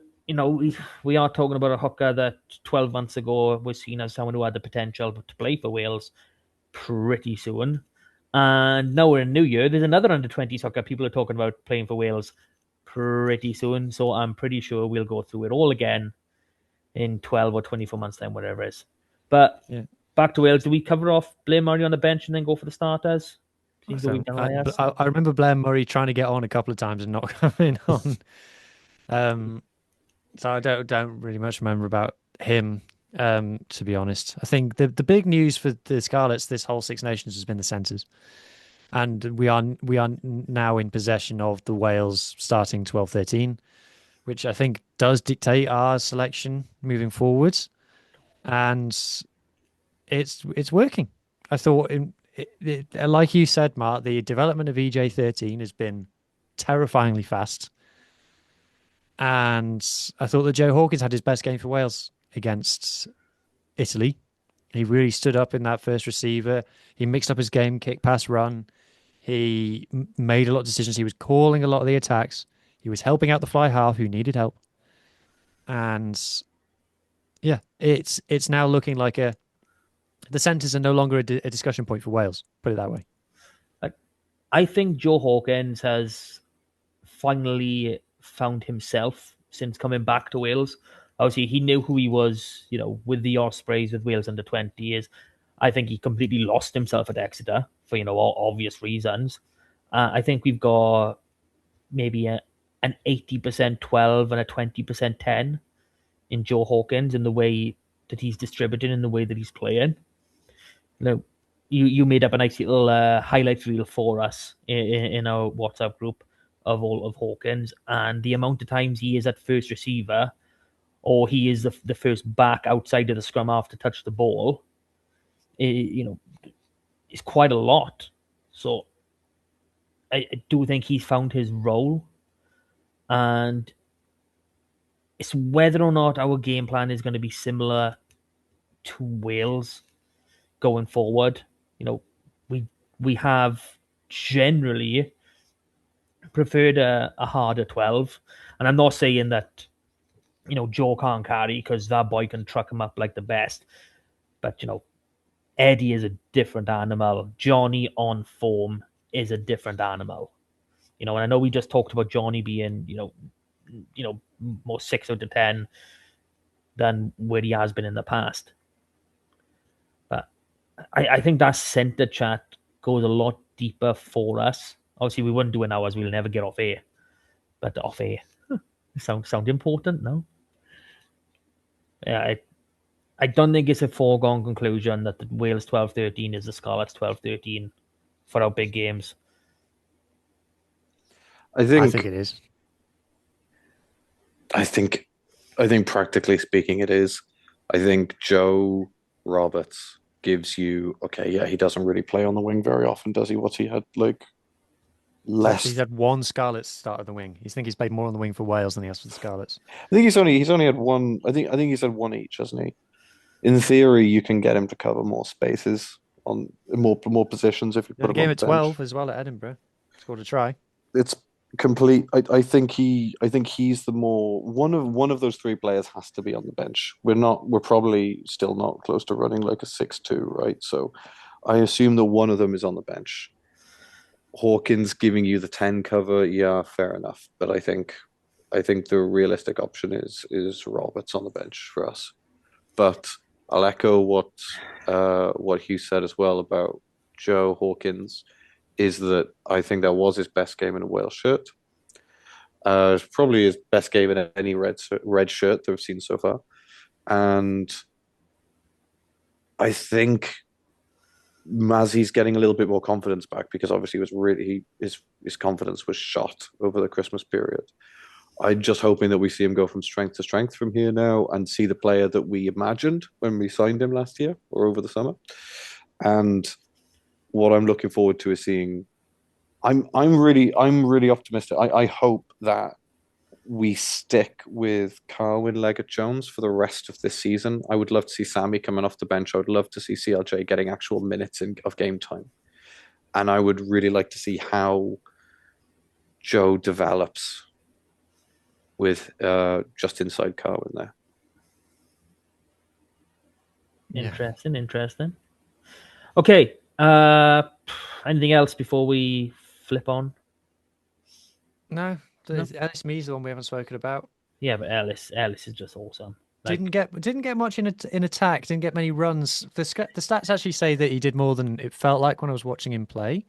we are talking about a hooker that 12 months ago was seen as someone who had the potential to play for Wales pretty soon. And now we're in New Year. There's another under 20s hooker people are talking about playing for Wales pretty soon, so I'm pretty sure we'll go through it all again in 12 or 24 months' time, whatever it is. But back to Wales. Do we cover off Blair Murray on the bench and then go for the starters? Seems that we've done I remember Blair Murray trying to get on a couple of times and not coming on. So I don't really much remember about him, to be honest. I think the big news for the Scarlets this whole Six Nations has been the centres. And we are now in possession of the Wales starting 12-13, which I think does dictate our selection moving forwards. And it's working. I thought, like you said, Mark, the development of EJ13 has been terrifyingly fast. And I thought that Joe Hawkins had his best game for Wales against Italy. He really stood up in that first receiver. He mixed up his game, kick, pass, run. He made a lot of decisions. He was calling a lot of the attacks. He was helping out the fly half who needed help. And yeah, it's now looking like the centres are no longer a discussion point for Wales. Put it that way. I think Joe Hawkins has finally found himself since coming back to Wales. Obviously, he knew who he was, with the Ospreys, with Wales under 20s. I think he completely lost himself at Exeter for, obvious reasons. I think we've got maybe an 80% 12 and a 20% 10 in Joe Hawkins in the way that he's distributed, in the way that he's playing. You made up a nice little highlight reel for us in our WhatsApp group of all of Hawkins, and the amount of times he is at first receiver or he is the first back outside of the scrum half to touch the ball, is quite a lot. So I do think he's found his role, and it's whether or not our game plan is going to be similar to Wales going forward. We have generally preferred a harder 12, and I'm not saying that Joe can't carry, because that boy can truck him up like the best, but Eddie is a different animal. Johnny on form is a different animal. And I know we just talked about Johnny being more 6 out of 10 than where he has been in the past, but I think that centre chat goes a lot deeper for us. Obviously, we wouldn't do it now as we'll never get off air. But off air, sound important, no? Yeah, I don't think it's a foregone conclusion that the Wales 12-13 is the Scarlets 12-13 for our big games. I think it is. I think practically speaking, it is. I think Joe Roberts gives you he doesn't really play on the wing very often, does he? What's he had less? He's had one Scarlets start at the wing. You think he's played more on the wing for Wales than he has for the Scarlets? I think he's only had one. I think he's had one each, hasn't he? In theory, you can get him to cover more spaces on more positions if you put him game on at the 12 bench. as well at Edinburgh. Scored a try. It's complete. I think he's the more one of those three players has to be on the bench. We're probably still not close to running like a 6-2, right? So I assume that one of them is on the bench. Hawkins giving you the 10 cover, yeah, fair enough. But I think the realistic option is Roberts on the bench for us. But I'll echo what Huw said as well about Joe Hawkins, is that I think that was his best game in a Wales shirt. It's probably his best game in any red shirt that I've seen so far. And I think Mazzy's getting a little bit more confidence back, because obviously his confidence was shot over the Christmas period. I'm just hoping that we see him go from strength to strength from here now, and see the player that we imagined when we signed him last year or over the summer. And what I'm looking forward to is seeing. I'm really optimistic. I hope that we stick with Carwyn Leggett-Jones for the rest of this season. I would love to see Sammy coming off the bench. I would love to see CLJ getting actual minutes of game time. And I would really like to see how Joe develops with just inside Carwyn there. Interesting. Okay. Anything else before we flip on? No, Ellis Mees, the one we haven't spoken about. Yeah, but Ellis is just awesome. Like, Didn't get much in attack. Didn't get many runs. The stats actually say that he did more than it felt like when I was watching him play.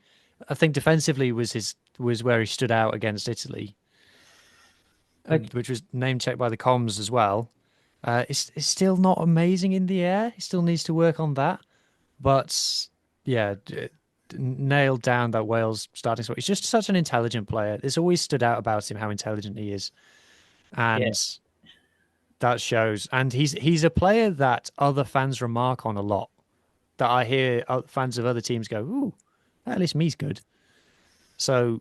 I think defensively was where he stood out against Italy, which was name checked by the comms as well. It's still not amazing in the air. He still needs to work on that. But yeah, nailed down that Wales starting spot. He's just such an intelligent player. It's always stood out about him how intelligent he is, and that shows. And he's a player that other fans remark on a lot. That I hear fans of other teams go, "Ooh, at least me's good." So,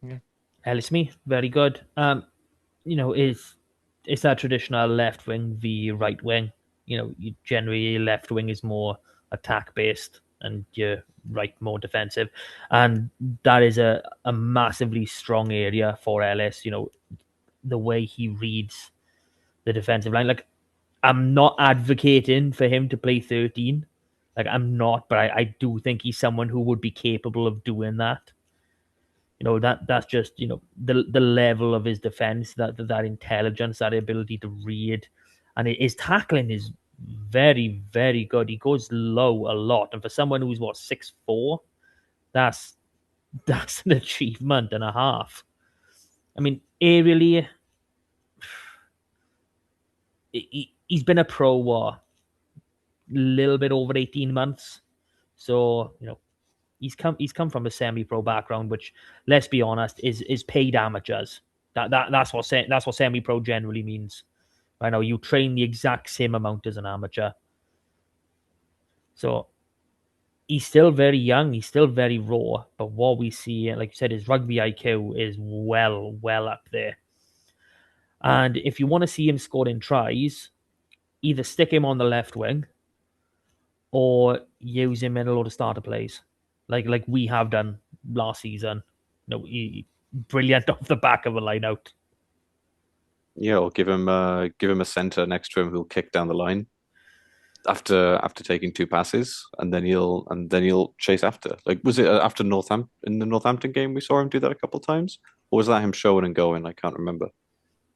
yeah, Ellis Me, very good. It's that traditional left wing v right wing. Generally left wing is more attack based and your right more defensive, and that is a massively strong area for Ellis. The way he reads the defensive line. Like, I'm not advocating for him to play 13. Like, I'm not, but I do think he's someone who would be capable of doing that. That's just the level of his defense, that intelligence, that ability to read, and his tackling is very, very good. He goes low a lot, and for someone who's 6'4", that's an achievement and a half. I mean, aerially, he's been a pro a little bit over 18 months, so he's come from a semi-pro background, which, let's be honest, is paid amateurs. That's what semi-pro generally means. I know you train the exact same amount as an amateur. So he's still very young, he's still very raw, but what we see, like you said, his rugby IQ is well up there. And if you want to see him scoring tries, either stick him on the left wing or use him in a lot of starter plays, like we have done last season. Brilliant off the back of a line out. Yeah, or give him a center next to him who'll kick down the line after taking two passes, and then he'll chase after. Like, was it after Northampton, in the Northampton game we saw him do that a couple of times, or was that him showing and going? I can't remember.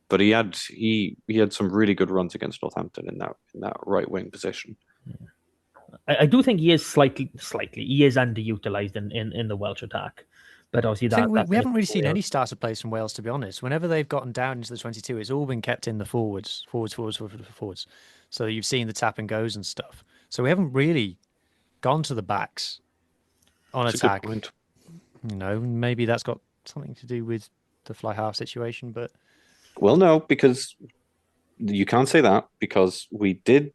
But he had some really good runs against Northampton in that right wing position. I do think he is slightly he is underutilized in the Welsh attack. But obviously we haven't really seen any starter plays from Wales, to be honest. Whenever they've gotten down into the 22, it's all been kept in the forwards. So you've seen the tap and goes and stuff. So we haven't really gone to the backs on attack. Maybe that's got something to do with the fly half situation, but well, no, because you can't say that, because it did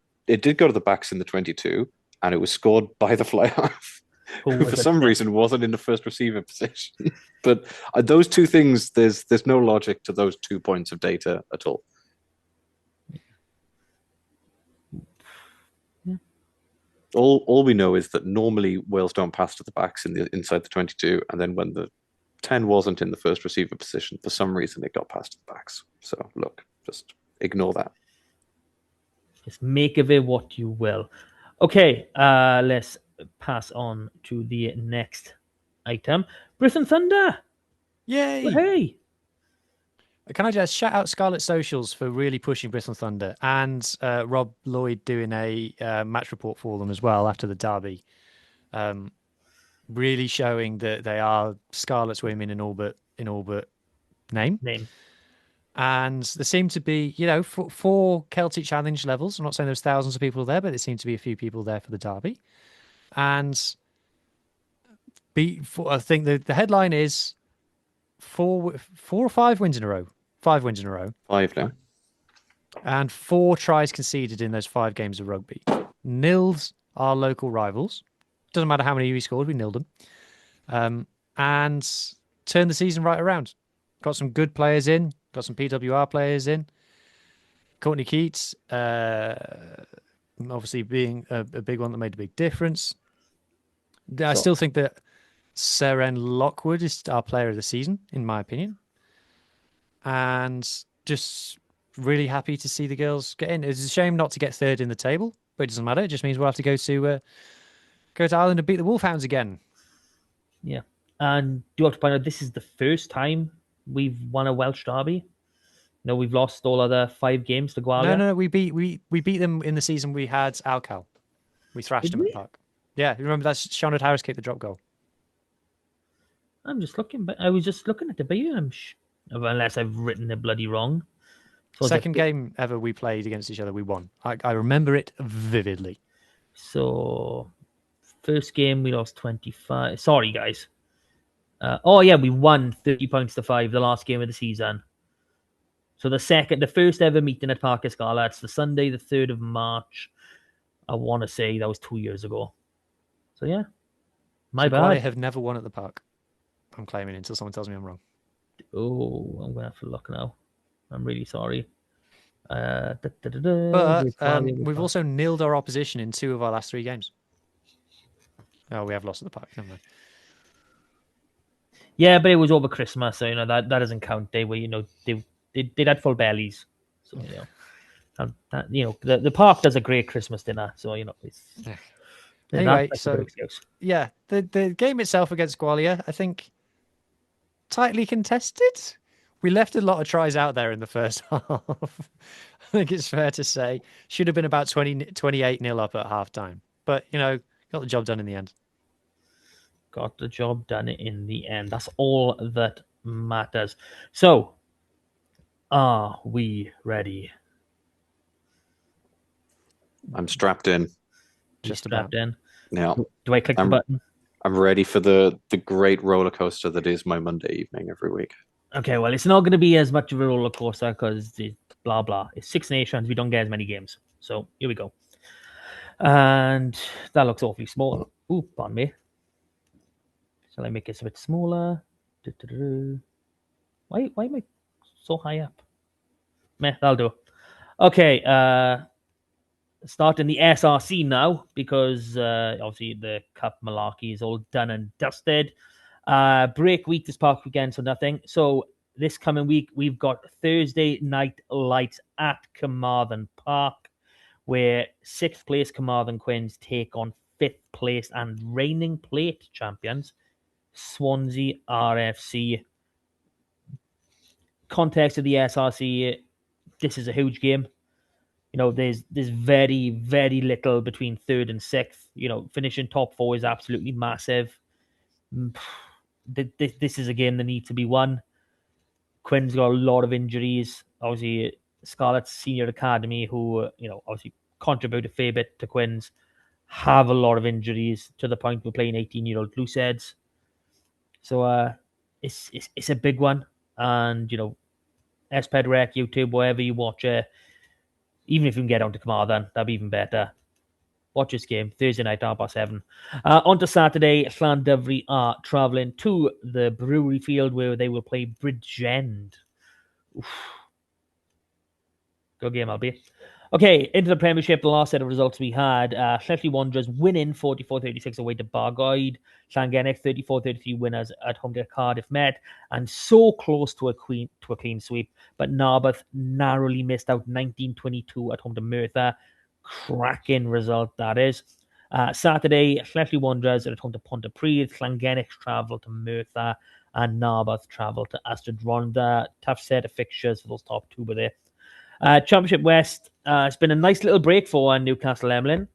go to the backs in the 22, and it was scored by the fly half. Who for some reason wasn't in the first receiver position. But those two things, there's no logic to those 2 points of data at all. Yeah. All we know is that normally Wales don't pass to the backs inside the 22, and then when the 10 wasn't in the first receiver position, for some reason it got passed to the backs. So look, just ignore that. Just make of it what you will. Okay, let's pass on to the next item. Brython Thunder. Yay! Well, hey. Can I just shout out Scarlet Socials for really pushing Brython Thunder, and Rob Lloyd doing a match report for them as well after the derby. Really showing that they are Scarlets women in all but name. And there seem to be, four Celtic Challenge levels. I'm not saying there's thousands of people there, but there seem to be a few people there for the derby. And I think the headline is four or 5 wins in a row. 5 wins in a row. 5 now. And 4 tries conceded in those 5 games of rugby. Nilled our local rivals. Doesn't matter how many we scored, we nilled them. And turned the season right around. Got some good players in. Got some PWR players in. Courtney Keats, obviously being a big one that made a big difference. I still think that Seren Lockwood is our player of the season, in my opinion. And just really happy to see the girls get in. It's a shame not to get third in the table, but it doesn't matter. It just means we'll have to go to Ireland and beat the Wolfhounds again. Yeah. And do have to point out this is the first time we've won a Welsh derby. No, we've lost all other 5 games to Gwalia. No. We beat them in the season we had Alcal. We thrashed Did them at we? the park. Yeah, you remember that's Sean Harris kicked the drop goal. I'm just looking, but I was just looking at the video. Unless I've written it bloody wrong. So Second game ever we played against each other, we won. I remember it vividly. So first game we lost 25. Sorry, guys. We won 30 points to 5 the last game of the season. So the first ever meeting at Parc y Scarlets, the Sunday, the 3rd of March. I want to say that was 2 years ago. So yeah, my bad. I have never won at the park. I'm claiming until someone tells me I'm wrong. Oh, I'm gonna have to look now. I'm really sorry. But we've also nilled our opposition in 2 of our last 3 games. Oh, we have lost at the park. Never mind. Yeah, but it was over Christmas, so that doesn't count. They were, they had full bellies, so the park does a great Christmas dinner, so it's anyway. So yeah, the game itself against Gwalia, I think, tightly contested. We left a lot of tries out there in the first half. I think it's fair to say should have been about 28-0 up at half time, but got the job done in the end. Got the job done in the end. That's all that matters. So, are we ready? I'm strapped in. Just strapped in. Yeah. Do I click the button? I'm ready for the great roller coaster that is my Monday evening every week. Okay, well, it's not going to be as much of a roller coaster because blah blah. It's 6 nations. We don't get as many games. So here we go. And that looks awfully small. Oop, on me. Shall I make this a bit smaller? Why am I so high up? Meh, that'll do. Okay, starting the SRC now because obviously the Cup malarkey is all done and dusted. Break week this past weekend, so nothing. So this coming week, we've got Thursday night lights at Carmarthen Park, where 6th place Carmarthen Quins take on 5th place and reigning plate champions Swansea RFC. Context of the SRC, this is a huge game. There's very, very little between 3rd and 6th. Finishing top 4 is absolutely massive. This is a game that needs to be won. Quinn's got a lot of injuries. Obviously, Scarlet's Senior Academy, who, obviously contribute a fair bit to Quinn's, have a lot of injuries to the point we're playing 18-year-old loose heads. So it's a big one. And, SPED Rec, YouTube, wherever you watch it, even if you can get onto Carmarthen, that'd be even better. Watch this game, Thursday night, 7:30. On to Saturday, Llandovery are travelling to the Brewery Field where they will play Bridgend. Oof. Good game, I'll be. Okay, into the Premiership, the last set of results we had. Shettley Wanderers winning 44-36 away to Bargoed. Llangennech 34-33 winners at home to Cardiff Met. And so close to a clean sweep. But Narberth narrowly missed out 19-22 at home to Merthyr. Cracking result, that is. Saturday, Shettley Wanderers at home to Pontypridd. Llangennech travel to Merthyr. And Narberth travel to Astrid Tough set of fixtures for those top 2 were there. Championship West, it's been a nice little break for Newcastle Emlyn.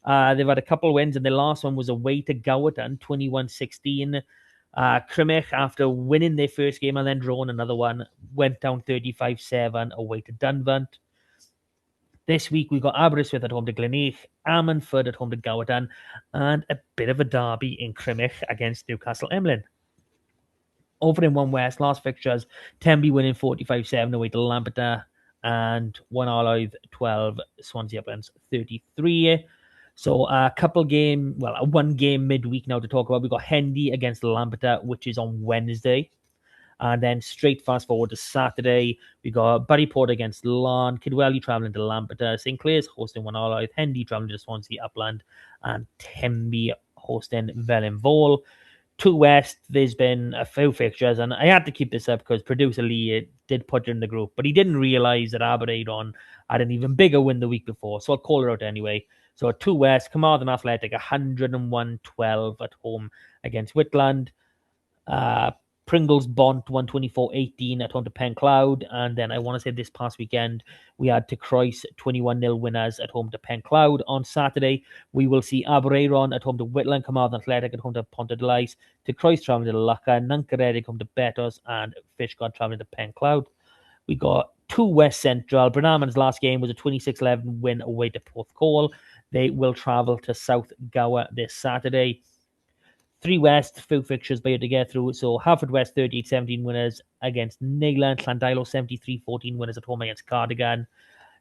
They've had a couple of wins, and their last one was away to Gowerton, 21-16. Crymych, after winning their first game and then drawing another one, went down 35-7 away to Dunvant. This week, we've got Aberystwyth at home to Gleneach, Ammanford at home to Gowerton, and a bit of a derby in Crymych against Newcastle Emlyn. Over in One West, last fixtures, Tenby winning 45-7 away to Lampeter, and 1 12, Swansea Uplands 33. So a one game midweek now to talk about. We've got Hendy against Lampeter, which is on Wednesday. And then straight fast forward to Saturday, we got Barryport against Larne, Kidwelly travelling to Lampeter, St. Clair's hosting 1 Hendy travelling to Swansea Upland, and Tenby hosting Vellinvole. To West, there's been a few fixtures, and I had to keep this up because producer Lee did put it in the group, but he didn't realise that Aberdeen had an even bigger win the week before, so I'll call it out anyway. So to West, Carmarthen Athletic 101-12 at home against Whitland. Pringles Bont 124-18 at home to Pencloud. And then I want to say this past weekend, we had to Croyce 21-0 winners at home to Pencloud. On Saturday, we will see Aberaeron at home to Whitland, Carmarthen Athletic at home to Pontarddulais, to Croyce travelling to Lucca, Nancaredig home to Bettos, and Fishguard travelling to Pencloud. We got 2 West Central. Burnham's last game was a 26-11 win away to Porthcawl. They will travel to South Gower this Saturday. 3 West, few fixtures by you to get through. So Haverfordwest 38-17 winners against Neyland. Llandilo 73-14 winners at home against Cardigan.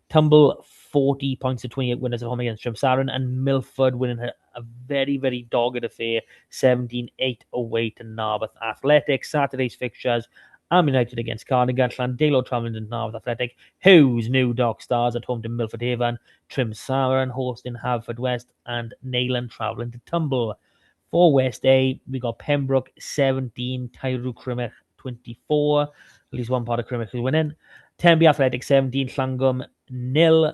Tumble 40 points to 28 winners at home against Trimsaran. And Milford winning a very, very dogged affair 17-8 away to Narberth Athletic. Saturday's fixtures: Am United against Cardigan, Llandilo travelling to Narberth Athletic, Huw's New Dock Stars at home to Milford Haven, Trimsaran hosting Haverfordwest, and Neyland travelling to Tumble. For West A, we got Pembroke 17, Tyru Crimach 24. At least one part of Crimach is winning. Tenby Athletic 17, Llangwm 0.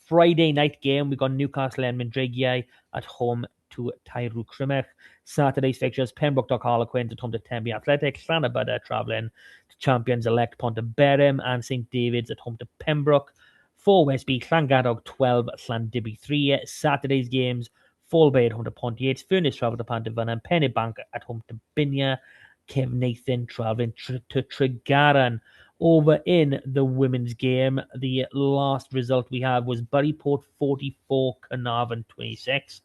Friday night game, we got Newcastle and Mandrigiau at home to Tyru Crimach. Saturday's fixtures: Pembroke Dock Harlequins at home to Tenby Athletic, Llanybydr travelling to champions-elect Pontyberem, and St David's at home to Pembroke. For West B, Llangadog 12, Llandibby 3. Saturday's games: Fallbay at home to Pontiates, Furnace travel to Pantyfan, and Pennybank at home to Binia. Kev Nathan travelling to Tregaron. Over in the women's game, the last result we have was Buryport 44, Carnarvon 26.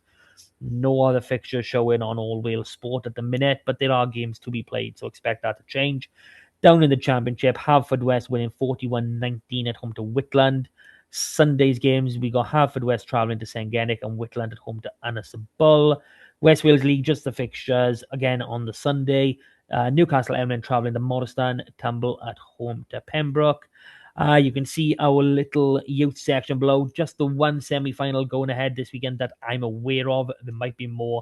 No other fixtures showing on All Wales Sport at the minute, but there are games to be played, so expect that to change. Down in the Championship, Haverfordwest winning 41-19 at home to Whitland. Sunday's games, we got Haverfordwest travelling to Sengenick and Whitland at home to Anisabul. West Wales League, just the fixtures again on the Sunday. Newcastle Emlyn travelling to Morriston, Tumble at home to Pembroke. You can see our little youth section below. Just the one semi-final going ahead this weekend that I'm aware of. There might be more.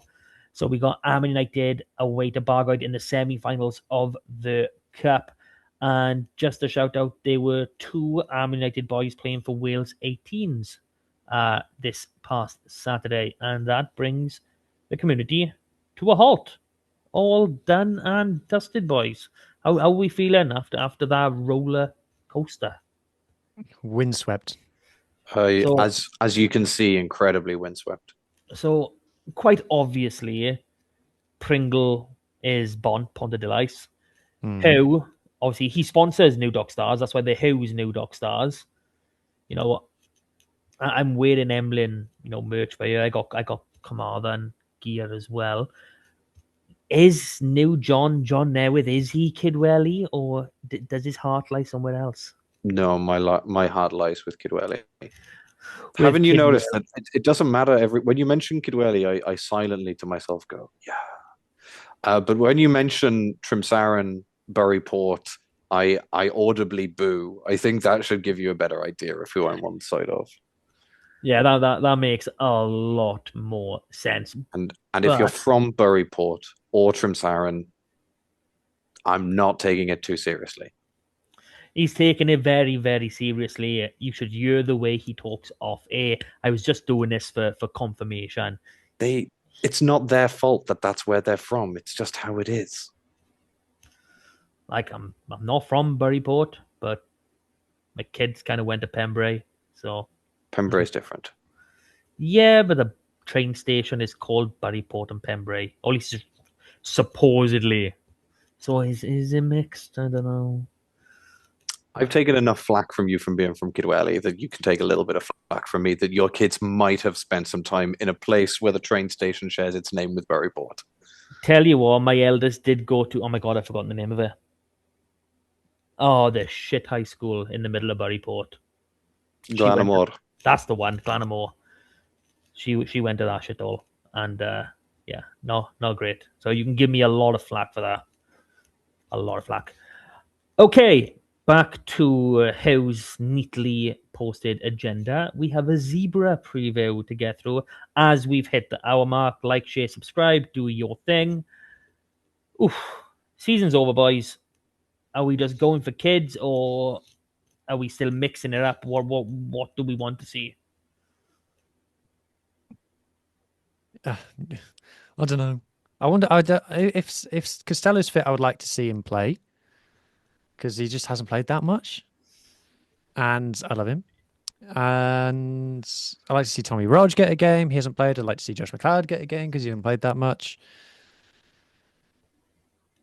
So we got Am United away to Bargoed in the semi-finals of the Cup. And just a shout out, there were 2 Am United boys playing for Wales 18s this past Saturday. And that brings the community to a halt. All done and dusted, boys. How are we feeling after that roller coaster? Windswept. So- as you can see, incredibly windswept. So quite obviously, Pringle is Pontarddulais. Huw, obviously, he sponsors New Dock Stars. That's why they're Huw's New Dock Stars. You know, I'm wearing Emlyn, merch for you. I got Carmarthen gear as well. Is new John Newydd, is he Kidwelly, or does his heart lie somewhere else? No, my heart lies with Kidwelly. Haven't you noticed that it doesn't matter when you mention Kidwelly, I silently to myself go, yeah. But when you mention Trimsaran, Buryport, I audibly boo. I think that should give you a better idea of who I'm on the side of. Yeah, that makes a lot more sense. And if you're from Buryport or Trimsaran, I'm not taking it too seriously. He's taking it very, very seriously. You should hear the way he talks off air. I was just doing this for confirmation. It's not their fault that that's where they're from. It's just how it is. Like, I'm not from Buryport, but my kids kind of went to Pembrey, so Pembrey's different. Yeah, but the train station is called Buryport and Pembrey, or at least supposedly. So is it mixed? I don't know. I've taken enough flack from you from being from Kidwelly that you can take a little bit of flack from me that your kids might have spent some time in a place where the train station shares its name with Buryport. Tell you what, my eldest did go to, oh my god, I've forgotten the name of it. Oh, the shit high school in the middle of Buryport. Glanamore. That's the one, Glanamore. She went to that shit all. And yeah, no, not great. So you can give me a lot of flack for that. A lot of flack. Okay, back to Huw's neatly posted agenda. We have a Zebre preview to get through as we've hit the hour mark. Like, share, subscribe, do your thing. Oof, season's over, boys. Are we just going for kids, or are we still mixing it up? What do we want to see? I don't know. I wonder if Costello's fit. I would like to see him play because he just hasn't played that much, and I love him. And I like to see Tommy Rog get a game. He hasn't played. I'd like to see Josh McLeod get a game because he hasn't played that much.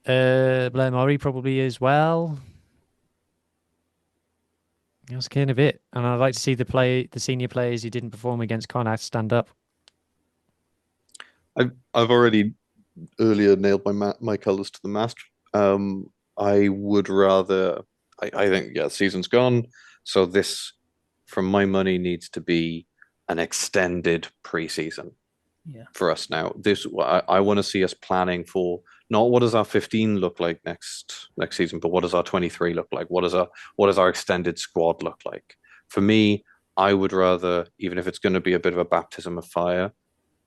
Blair Murray probably as well. That's kind of it. And I'd like to see the senior players who didn't perform against Connacht stand up. I've already earlier nailed my colours to the mast. I would rather. I think the season's gone, so this, from my money, needs to be an extended preseason Yeah. for us now. I want to see us planning for not what does our 15 look like next season, but what does our 23 look like? What does our extended squad look like? For me, I would rather, even if it's going to be a bit of a baptism of fire,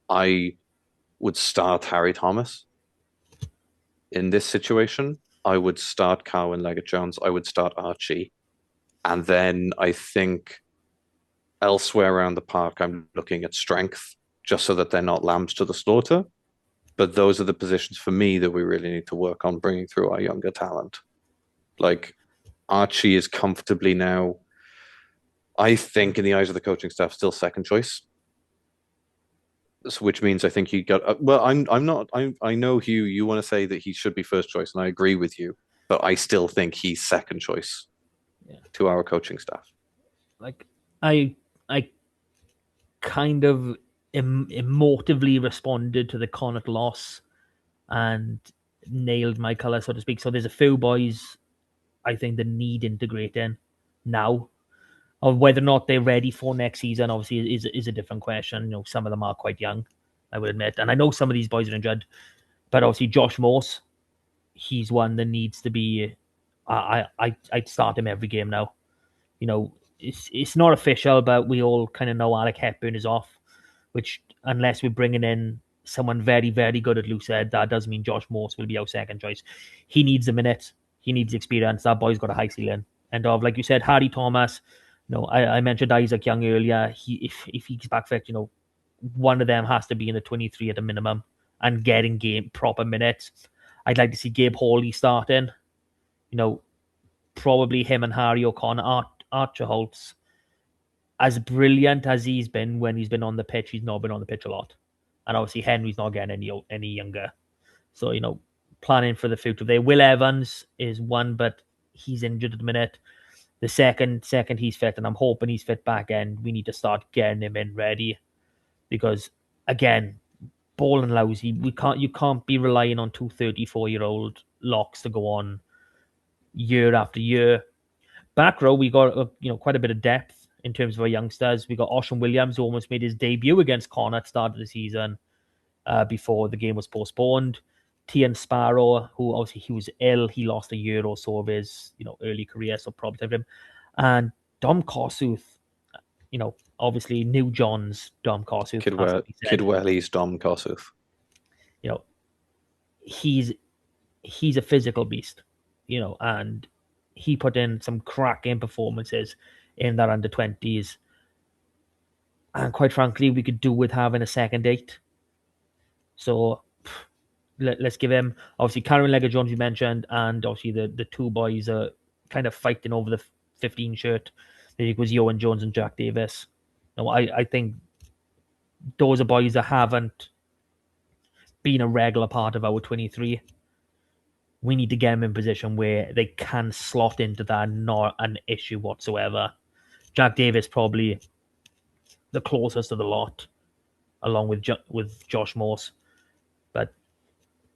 I would start Harry Thomas in this situation. I would start Carwyn Leggett-Jones. I would start Archie. And then I think elsewhere around the park, I'm looking at strength just so that they're not lambs to the slaughter. But those are the positions for me that we really need to work on bringing through our younger talent. Like Archie is comfortably now, I think, in the eyes of the coaching staff, still second choice. So, which means I think he got. Well, I'm not. I know Huw. You want to say that he should be first choice, and I agree with you. But I still think he's second choice to our coaching staff. Like I kind of emotively responded to the Connacht loss and nailed my colour, so to speak. So there's a few boys I think that need integrating now. Or whether or not they're ready for next season, obviously, is a different question. You know, some of them are quite young, I would admit, and I know some of these boys are injured. But obviously, Josh Morse, he's one that needs to be. I'd start him every game now. You know, it's not official, but we all kind of know Alec Hepburn is off, which unless we're bringing in someone very, very good at loose head, that does mean Josh Morse will be our second choice. He needs a minute. He needs experience. That boy's got a high ceiling. And like you said, Harry Thomas. You know, I mentioned Isaac Young earlier. If he's back fit, you know, one of them has to be in the 23 at a minimum and getting game proper minutes. I'd like to see Gabe Hawley starting. You know, probably him and Harry O'Connor, Archer Holtz. As brilliant as he's been when he's been on the pitch, he's not been on the pitch a lot. And obviously Henry's not getting any younger. So, you know, planning for the future there. Will Evans is one, but he's injured at the minute. The second he's fit, and I'm hoping he's fit back end, we need to start getting him in ready. Because again, ball and lousy, you can't be relying on 2 34-year-old locks to go on year after year. Back row, we got quite a bit of depth in terms of our youngsters. We got Ocean Williams, who almost made his debut against Connacht at the start of the season before the game was postponed. Tian Sparrow, who obviously he was ill, he lost a year or so of his early career, so probably time for him. And Dom Kossuth, obviously New John's Dom Kossuth. Kidwelly's Dom Kossuth. You know, he's a physical beast, and he put in some cracking performances in that under 20s. And quite frankly, we could do with having a second 8. So let's give him, obviously, Carwyn Leggett-Jones you mentioned, and obviously the two boys are kind of fighting over the 15 shirt. It was Owen Jones and Jack Davis. No, I think those are boys that haven't been a regular part of our 23. We need to get them in position where they can slot into that, not an issue whatsoever. Jack Davis probably the closest to the lot, along with Josh Morse. But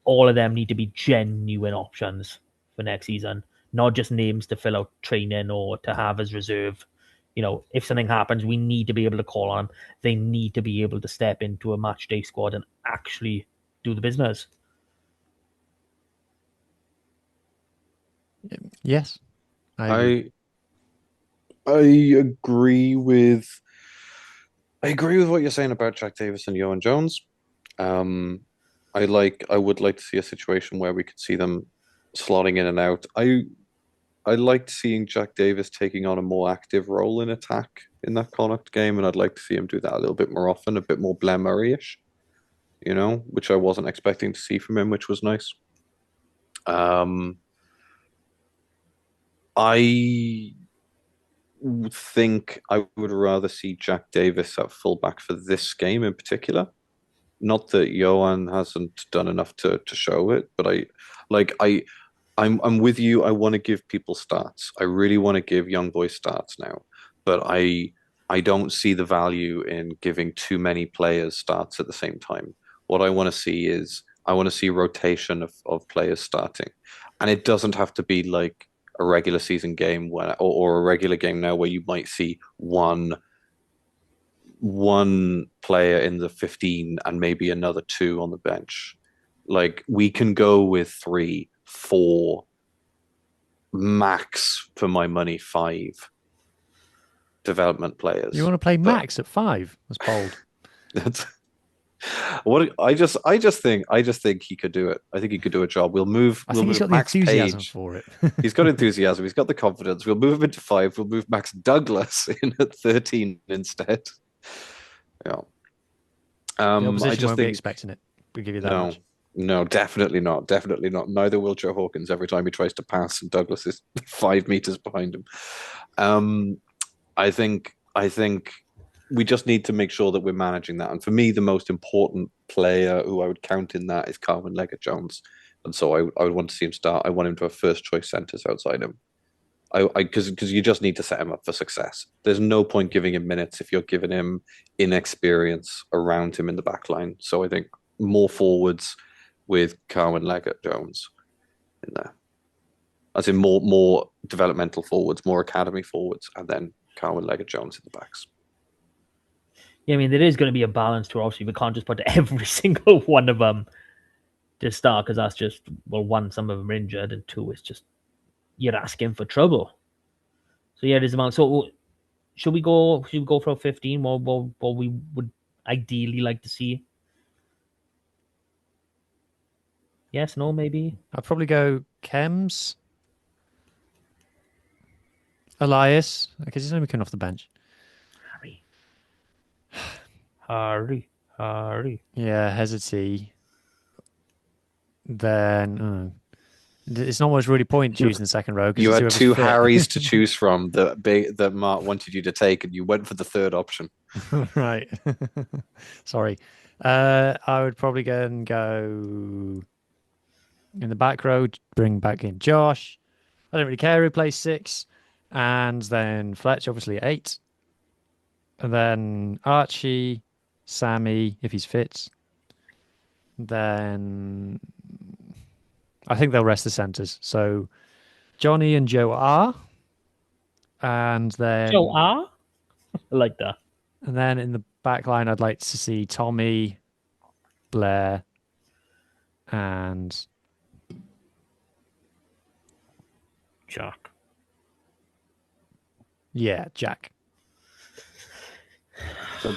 all of them need to be genuine options for next season, not just names to fill out training or to have as reserve. If something happens, we need to be able to call on them. They need to be able to step into a match day squad and actually do the business. Yes, I agree with what you're saying about Jack Davis and Owen Jones. I would like to see a situation where we could see them slotting in and out. I liked seeing Jack Davis taking on a more active role in attack in that Connacht game, and I'd like to see him do that a little bit more often, a bit more Blair Murray-ish. which I wasn't expecting to see from him, which was nice. I think I would rather see Jack Davis at fullback for this game in particular. Not that Johan hasn't done enough to show it, but I'm with you. I want to give people starts. I really want to give young boys starts now, but I don't see the value in giving too many players starts at the same time. What I want to see is I want to see rotation of players starting, and it doesn't have to be like a regular season game or a regular game now where you might see one player in the 15 and maybe another two on the bench. Like we can go with 3, 4, max for my money, 5 development players. You want to play Max at 5? That's bold. That's what I just think he could do it. I think he could do a job. We'll move He's got Max the enthusiasm Page. for it. He's got enthusiasm. He's got the confidence. We'll move him into 5. We'll move Max Douglas in at 13 instead. Yeah. The opposition I just won't be think expecting it. We'll give you that no, much. no, definitely not. Definitely not. Neither will Joe Hawkins every time he tries to pass, and Douglas is 5 meters behind him. I think we just need to make sure that we're managing that. And for me, the most important player who I would count in that is Carwyn Leggett-Jones. And so I would want to see him start. I want him to have first choice centers outside him. Because you just need to set him up for success. There's no point giving him minutes if you're giving him inexperience around him in the back line. So I think more forwards with Carwyn Leggett-Jones in there. As in more developmental forwards, more academy forwards, and then Carwyn Leggett-Jones in the backs. Yeah, I mean, there is going to be a balance to it. Obviously, we can't just put every single one of them to start because that's just, well, one, some of them are injured, and two, it's just you're asking for trouble. So yeah, there's a balance. So should we go for a 15? What we would ideally like to see? Yes, no, maybe. I'd probably go Chems, Elias, because he's only coming off the bench. Harry. Yeah, Hesitate. Then it's not much really point choosing the second row. You had whoever's 2 fit. Harrys to choose from that Mark wanted you to take, and you went for the third option. Right. Sorry. I would probably go in the back row, bring back in Josh. I don't really care who plays 6. And then Fletch, obviously, at 8. And then Archie, Sammy, if he's fit. Then I think they'll rest the centres. So Johnny and Joe are. And then Joe R? I like that. And then in the back line, I'd like to see Tommy, Blair, and Jack. Yeah, Jack. So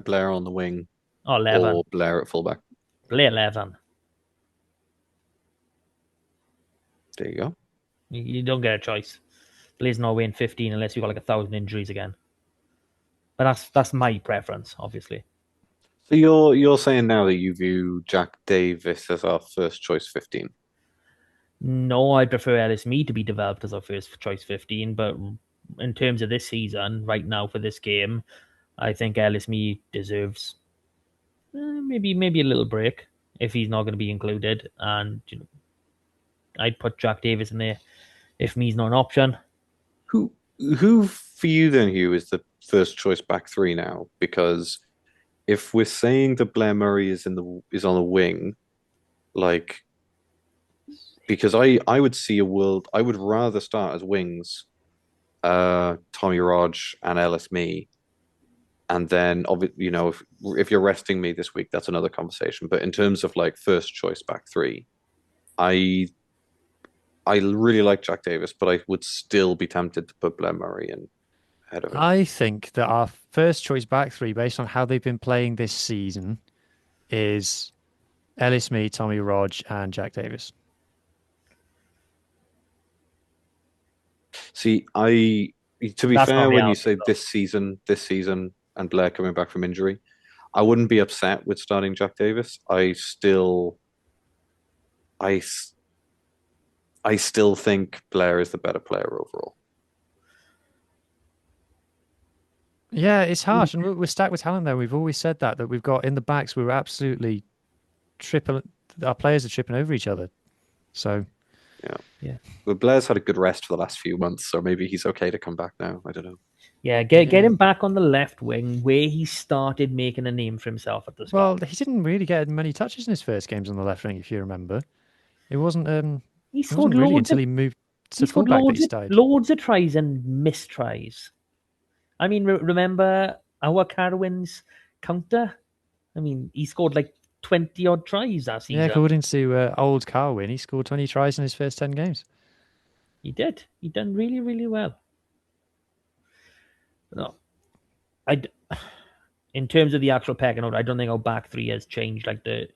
Blair on the wing. Oh, Levin. Or Blair at fullback. Blair Levin. There you go. You don't get a choice. Blair's not winning 15 unless you've got like 1,000 injuries again. But that's my preference, obviously. So you're saying now that you view Jack Davis as our first choice 15? No, I prefer Ellis Mead to be developed as our first choice 15. But in terms of this season, right now for this game, I think Ellis Mead deserves maybe a little break if he's not going to be included. And I'd put Jack Davis in there if Mead's not an option. Who for you then, Huw, is the first choice back 3 now? Because if we're saying that Blair Murray is on the wing, like, because I would see a world, I would rather start as wings, Tommy Rog and Ellis Me, and then if you're resting me this week, that's another conversation. But in terms of like first choice back 3, I really like Jack Davis, but I would still be tempted to put Blair Murray in ahead of him. I think that our first choice back 3, based on how they've been playing this season, is Ellis Me, Tommy Rog, and Jack Davis. See, to be fair, when you say this season, and Blair coming back from injury, I wouldn't be upset with starting Jack Davis. I still think Blair is the better player overall. Yeah, it's harsh, and we're stacked with talent there. We've always said that we've got in the backs. We were absolutely tripping. Our players are tripping over each other. So Yeah. But Blair's had a good rest for the last few months, so maybe he's okay to come back now. I don't know. Yeah, get him back on the left wing where he started making a name for himself at the start. Well, he didn't really get many touches in his first games on the left wing, if you remember. It wasn't. He It scored wasn't really loads until of he moved he to scored fullback that he started. loads of tries and mistries. I mean, remember our Carwin's counter? I mean, he scored like 20 odd tries that season. Yeah, according to old Carwin, he scored 20 tries in his first 10 games. He did. He done really, really well. No, in terms of the actual pecking order, I don't think our back three has changed. Like the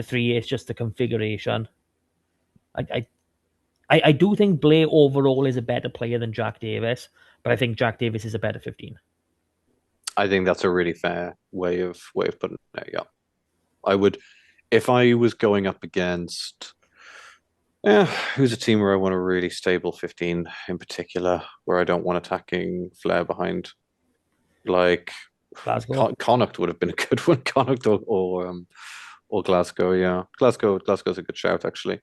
three, it's just the configuration. I do think Blair overall is a better player than Jack Davis, but I think Jack Davis is a better 15. I think that's a really fair way of putting it. Yeah, I would, if I was going up against, who's a team where I want a really stable 15 in particular, where I don't want attacking Flair behind, like Glasgow. Connacht would have been a good one. Connacht or Glasgow. Yeah, Glasgow's a good shout actually.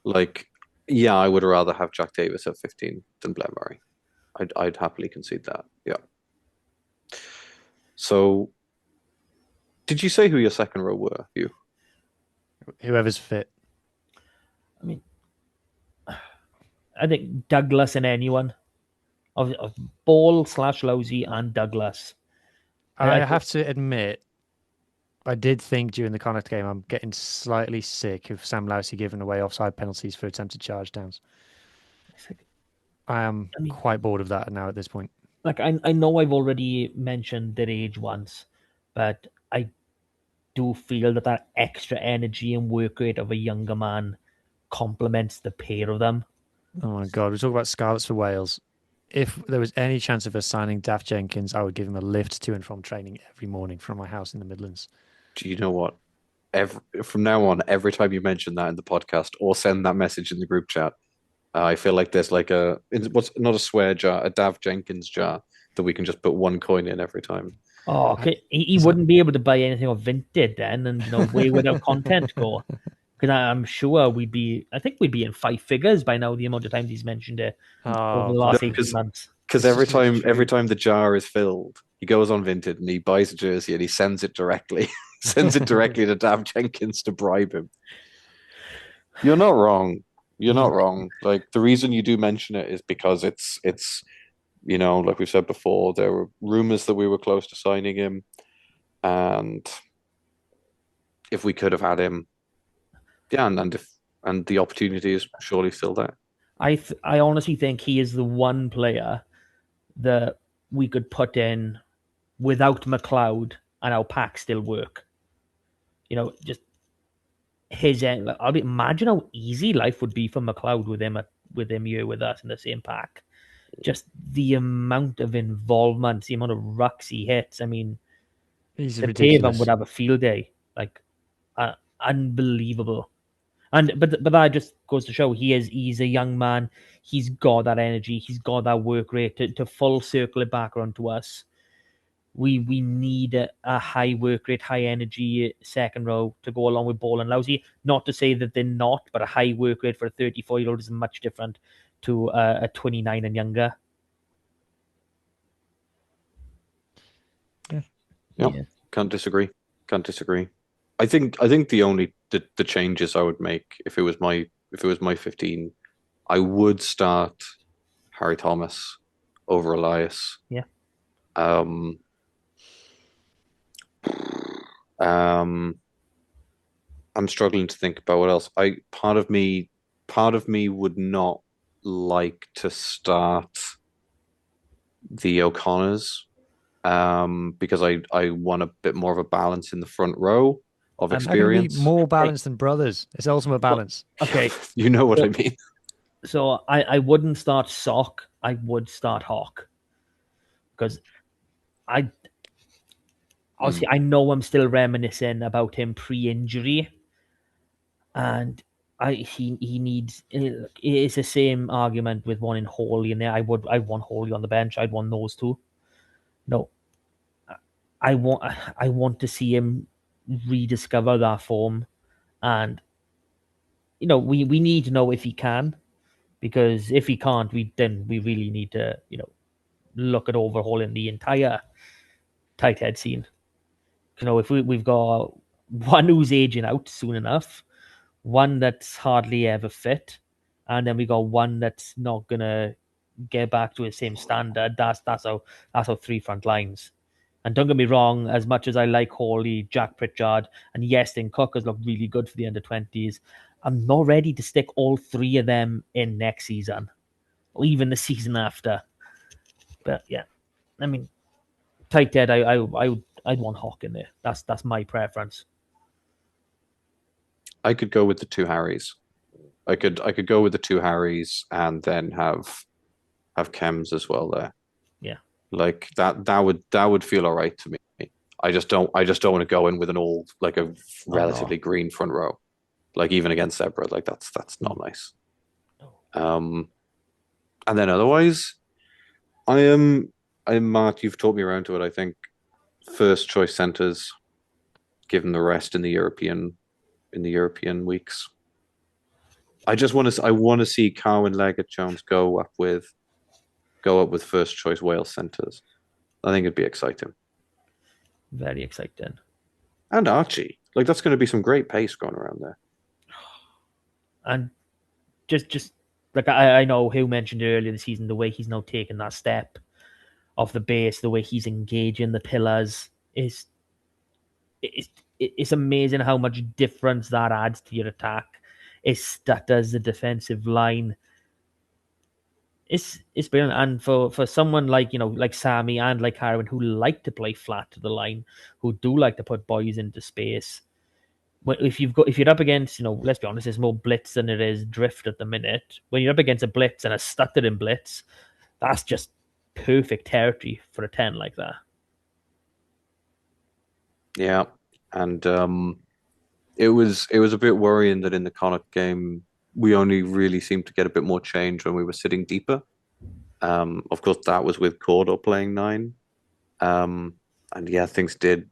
Like, yeah, I would rather have Jack Davis at 15 than Blair Murray. I'd happily concede that. Yeah. So, did you say who your second row were? You? Whoever's fit. I mean, I think Douglas and anyone of Ball / Lousy and Douglas. I have to admit, I did think during the Connacht game, I'm getting slightly sick of Sam Lousy giving away offside penalties for attempted charge downs. I am quite bored of that now at this point. Like I know I've already mentioned their age once, but I do feel that extra energy and work rate of a younger man complements the pair of them. Oh my God, we talk about Scarlets for Wales. If there was any chance of us signing Daft Jenkins, I would give him a lift to and from training every morning from my house in the Midlands. Do you know what? From now on, every time you mention that in the podcast or send that message in the group chat, I feel like there's like what's not a swear jar, a Dav Jenkins jar that we can just put one coin in every time. Oh, he wouldn't be able to buy anything of Vinted then, and where would our content go? Because I'm sure I think we'd be in 5 figures by now. The amount of times he's mentioned it over the last 18 months. Because every time the jar is filled, he goes on Vinted and he buys a jersey and he sends it directly to Dav Jenkins to bribe him. You're not wrong. You're not wrong. Like, the reason you do mention it is because it's like we've said before, there were rumors that we were close to signing him, and if we could have had him, yeah, and the opportunity is surely still there. I honestly think he is the one player that we could put in without McLeod and our pack still work. Just his end. Imagine how easy life would be for McLeod with him here with us in the same pack. Just the amount of involvement, the amount of rucks he hits. I mean, he's the ridiculous. Payne would have a field day, like unbelievable. But that just goes to show he's a young man. He's got that energy. He's got that work rate to full circle it back around to us. We need a high work rate, high energy second row to go along with Ball and Lousy. Not to say that they're not, but a high work rate for a 34-year-old is much different to a 29 and younger. Yeah. Can't disagree. I think the only the changes I would make if it was my 15, I would start Harry Thomas over Elias. Yeah. I'm struggling to think about what else. Part of me would not like to start the O'Connors, because I want a bit more of a balance in the front row of experience. More balance than brothers. It's ultimate balance. Okay. You know what I mean. So I wouldn't start Sock. I would start Hawk. Because I obviously, I know I'm still reminiscing about him pre-injury, and he needs. It's the same argument with wanting Hawley in there. I want Hawley on the bench. I'd want those two. No, I want to see him rediscover that form, and we need to know if he can, because if he can't, then we really need to look at overhauling the entire tight head scene. If we've got one who's aging out soon enough, one that's hardly ever fit, and then we got one that's not gonna get back to the same standard. That's our three front lines. And don't get me wrong, as much as I like Hawley, Jack Pritchard, and Yestin Cook has looked really good for the under-20s, I'm not ready to stick all three of them in next season, or even the season after. But yeah, I mean, tight head, I'd want Hawk in there. That's my preference. I could go with the two Harrys. I could go with the two Harrys and then have Chems as well there. Yeah. Like that would feel all right to me. I just don't want to go in with a relatively green front row. Like even against Zebre, like that's not nice. And then otherwise, I'm Matt, you've talked me around to it. I think first choice centers, given the rest in the European weeks. I want to see Carwyn, Leggett, Jones go up with first choice Wales centers. I think it'd be exciting. Very exciting. And Archie, like that's going to be some great pace going around there. And just like I know Huw mentioned earlier this season, the way he's now taking that step off the base, the way he's engaging the pillars is it's amazing how much difference that adds to your attack. It stutters the defensive line. It's brilliant, and for someone like like Sammy and like Carwyn, who like to play flat to the line, who do like to put boys into space. If you're up against, let's be honest, there's more blitz than it is drift at the minute. When you're up against a blitz and a stuttering blitz, that's just perfect territory for a 10 like that. Yeah, and it was a bit worrying that in the Connacht game we only really seemed to get a bit more change when we were sitting deeper. Of course, that was with Cordo playing 9. And yeah, things did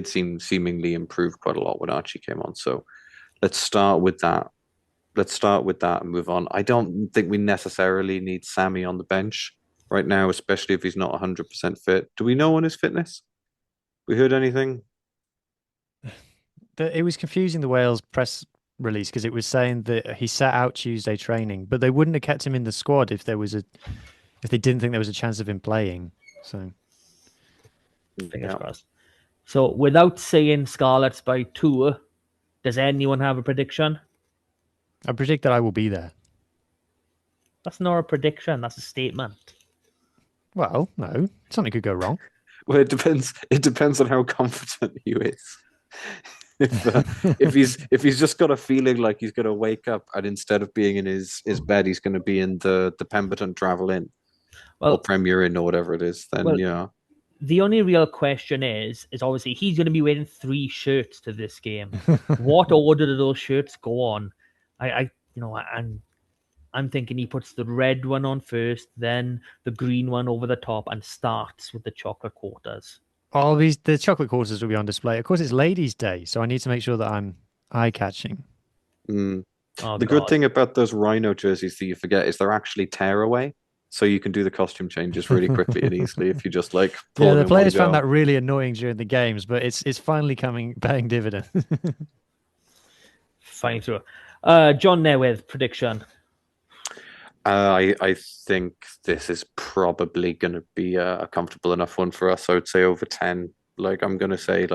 seem seemingly improve quite a lot when Archie came on. So let's start with that. And move on. I don't think we necessarily need Sammy on the bench right now, especially if he's not 100% fit. Do we know on his fitness? We heard anything? It was confusing, the Wales press release, because it was saying that he sat out Tuesday training, but they wouldn't have kept him in the squad if they didn't think there was a chance of him playing. So fingers crossed. So without saying Scarlets by 2, does anyone have a prediction? I predict that I will be there. That's not a prediction. That's a statement. Well, no, something could go wrong. Well, it depends. It depends on how confident he is. If he's just got a feeling like he's going to wake up and instead of being in his bed, he's going to be in the Pemberton Travel Inn or Premier Inn or whatever it is, then yeah. The only real question is obviously he's going to be wearing 3 shirts to this game. What order do those shirts go on? I'm thinking he puts the red one on first, then the green one over the top, and starts with the chocolate quarters. The chocolate quarters will be on display. Of course, it's Ladies' Day, so I need to make sure that I'm eye-catching. The good thing about those Rhino jerseys that you forget is they're actually tearaway, so you can do the costume changes really quickly and easily if you just pull them the in players one found go. that really annoying during the games, but it's finally paying dividends. Fine through. John Newydd, prediction. I think this is probably going to be a comfortable enough one for us. I would say over 10. I'm going to say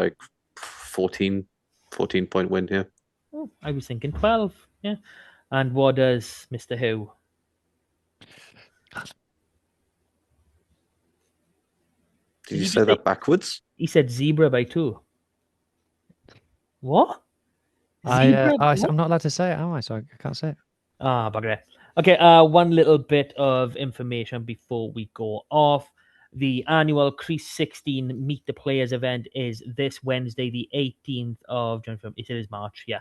14 point win here. Oh, I was thinking 12. Yeah. And what does Mr. Huw? Did you say that backwards? He said Zebre by 2. What? I'm not allowed to say it, am I? So I can't say it. Bugger it. Okay, one little bit of information before we go off. The annual Crease 16 Meet the Players event is this Wednesday, the 18th of January. It is March, yeah.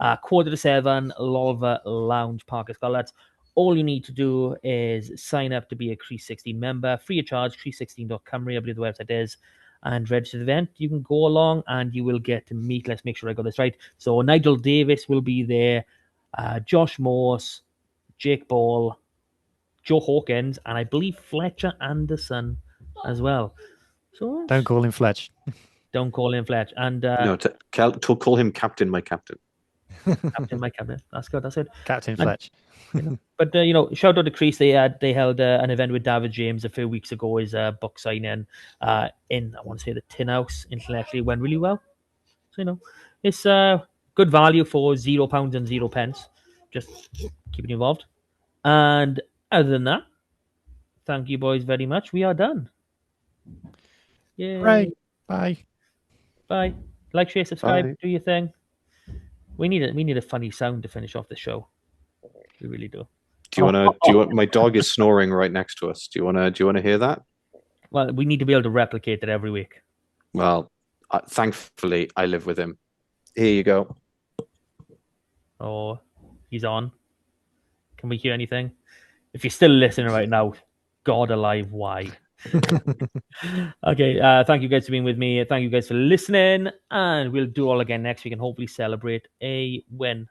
7:15, Lolva Lounge, Park of Scarlets. All you need to do is sign up to be a Crease 16 member, free of charge, crease16.com, I believe the website is, and register the event. You can go along and you will get to meet, let's make sure I got this right. So Nigel Davis will be there, Josh Morse, Jake Ball, Joe Hawkins, and I believe Fletcher Anderson as well. So Don't call him Fletch. don't call him Fletch. And No, to call him Captain, my Captain. Captain, my Captain. That's good. That's it. Captain Fletch. But shout out to Crease. They held an event with David James a few weeks ago. His book signing in I want to say the Tin House in Llanelli went really well. So it's good value for £0 and 0 pence. Just keeping you involved. And other than that, thank you boys very much. We are done. Yay. Right. Bye. Bye. Like, share, subscribe. Bye. Do your thing. We need a funny sound to finish off the show. We really do. Do you want? My dog is snoring right next to us. Do you want to hear that? Well, we need to be able to replicate it every week. Well, thankfully, I live with him. Here you go. Oh, he's on. Can we hear anything? If you're still listening right now, God alive, why? Okay, thank you guys for being with me. Thank you guys for listening, and we'll do all again next week and hopefully celebrate a win.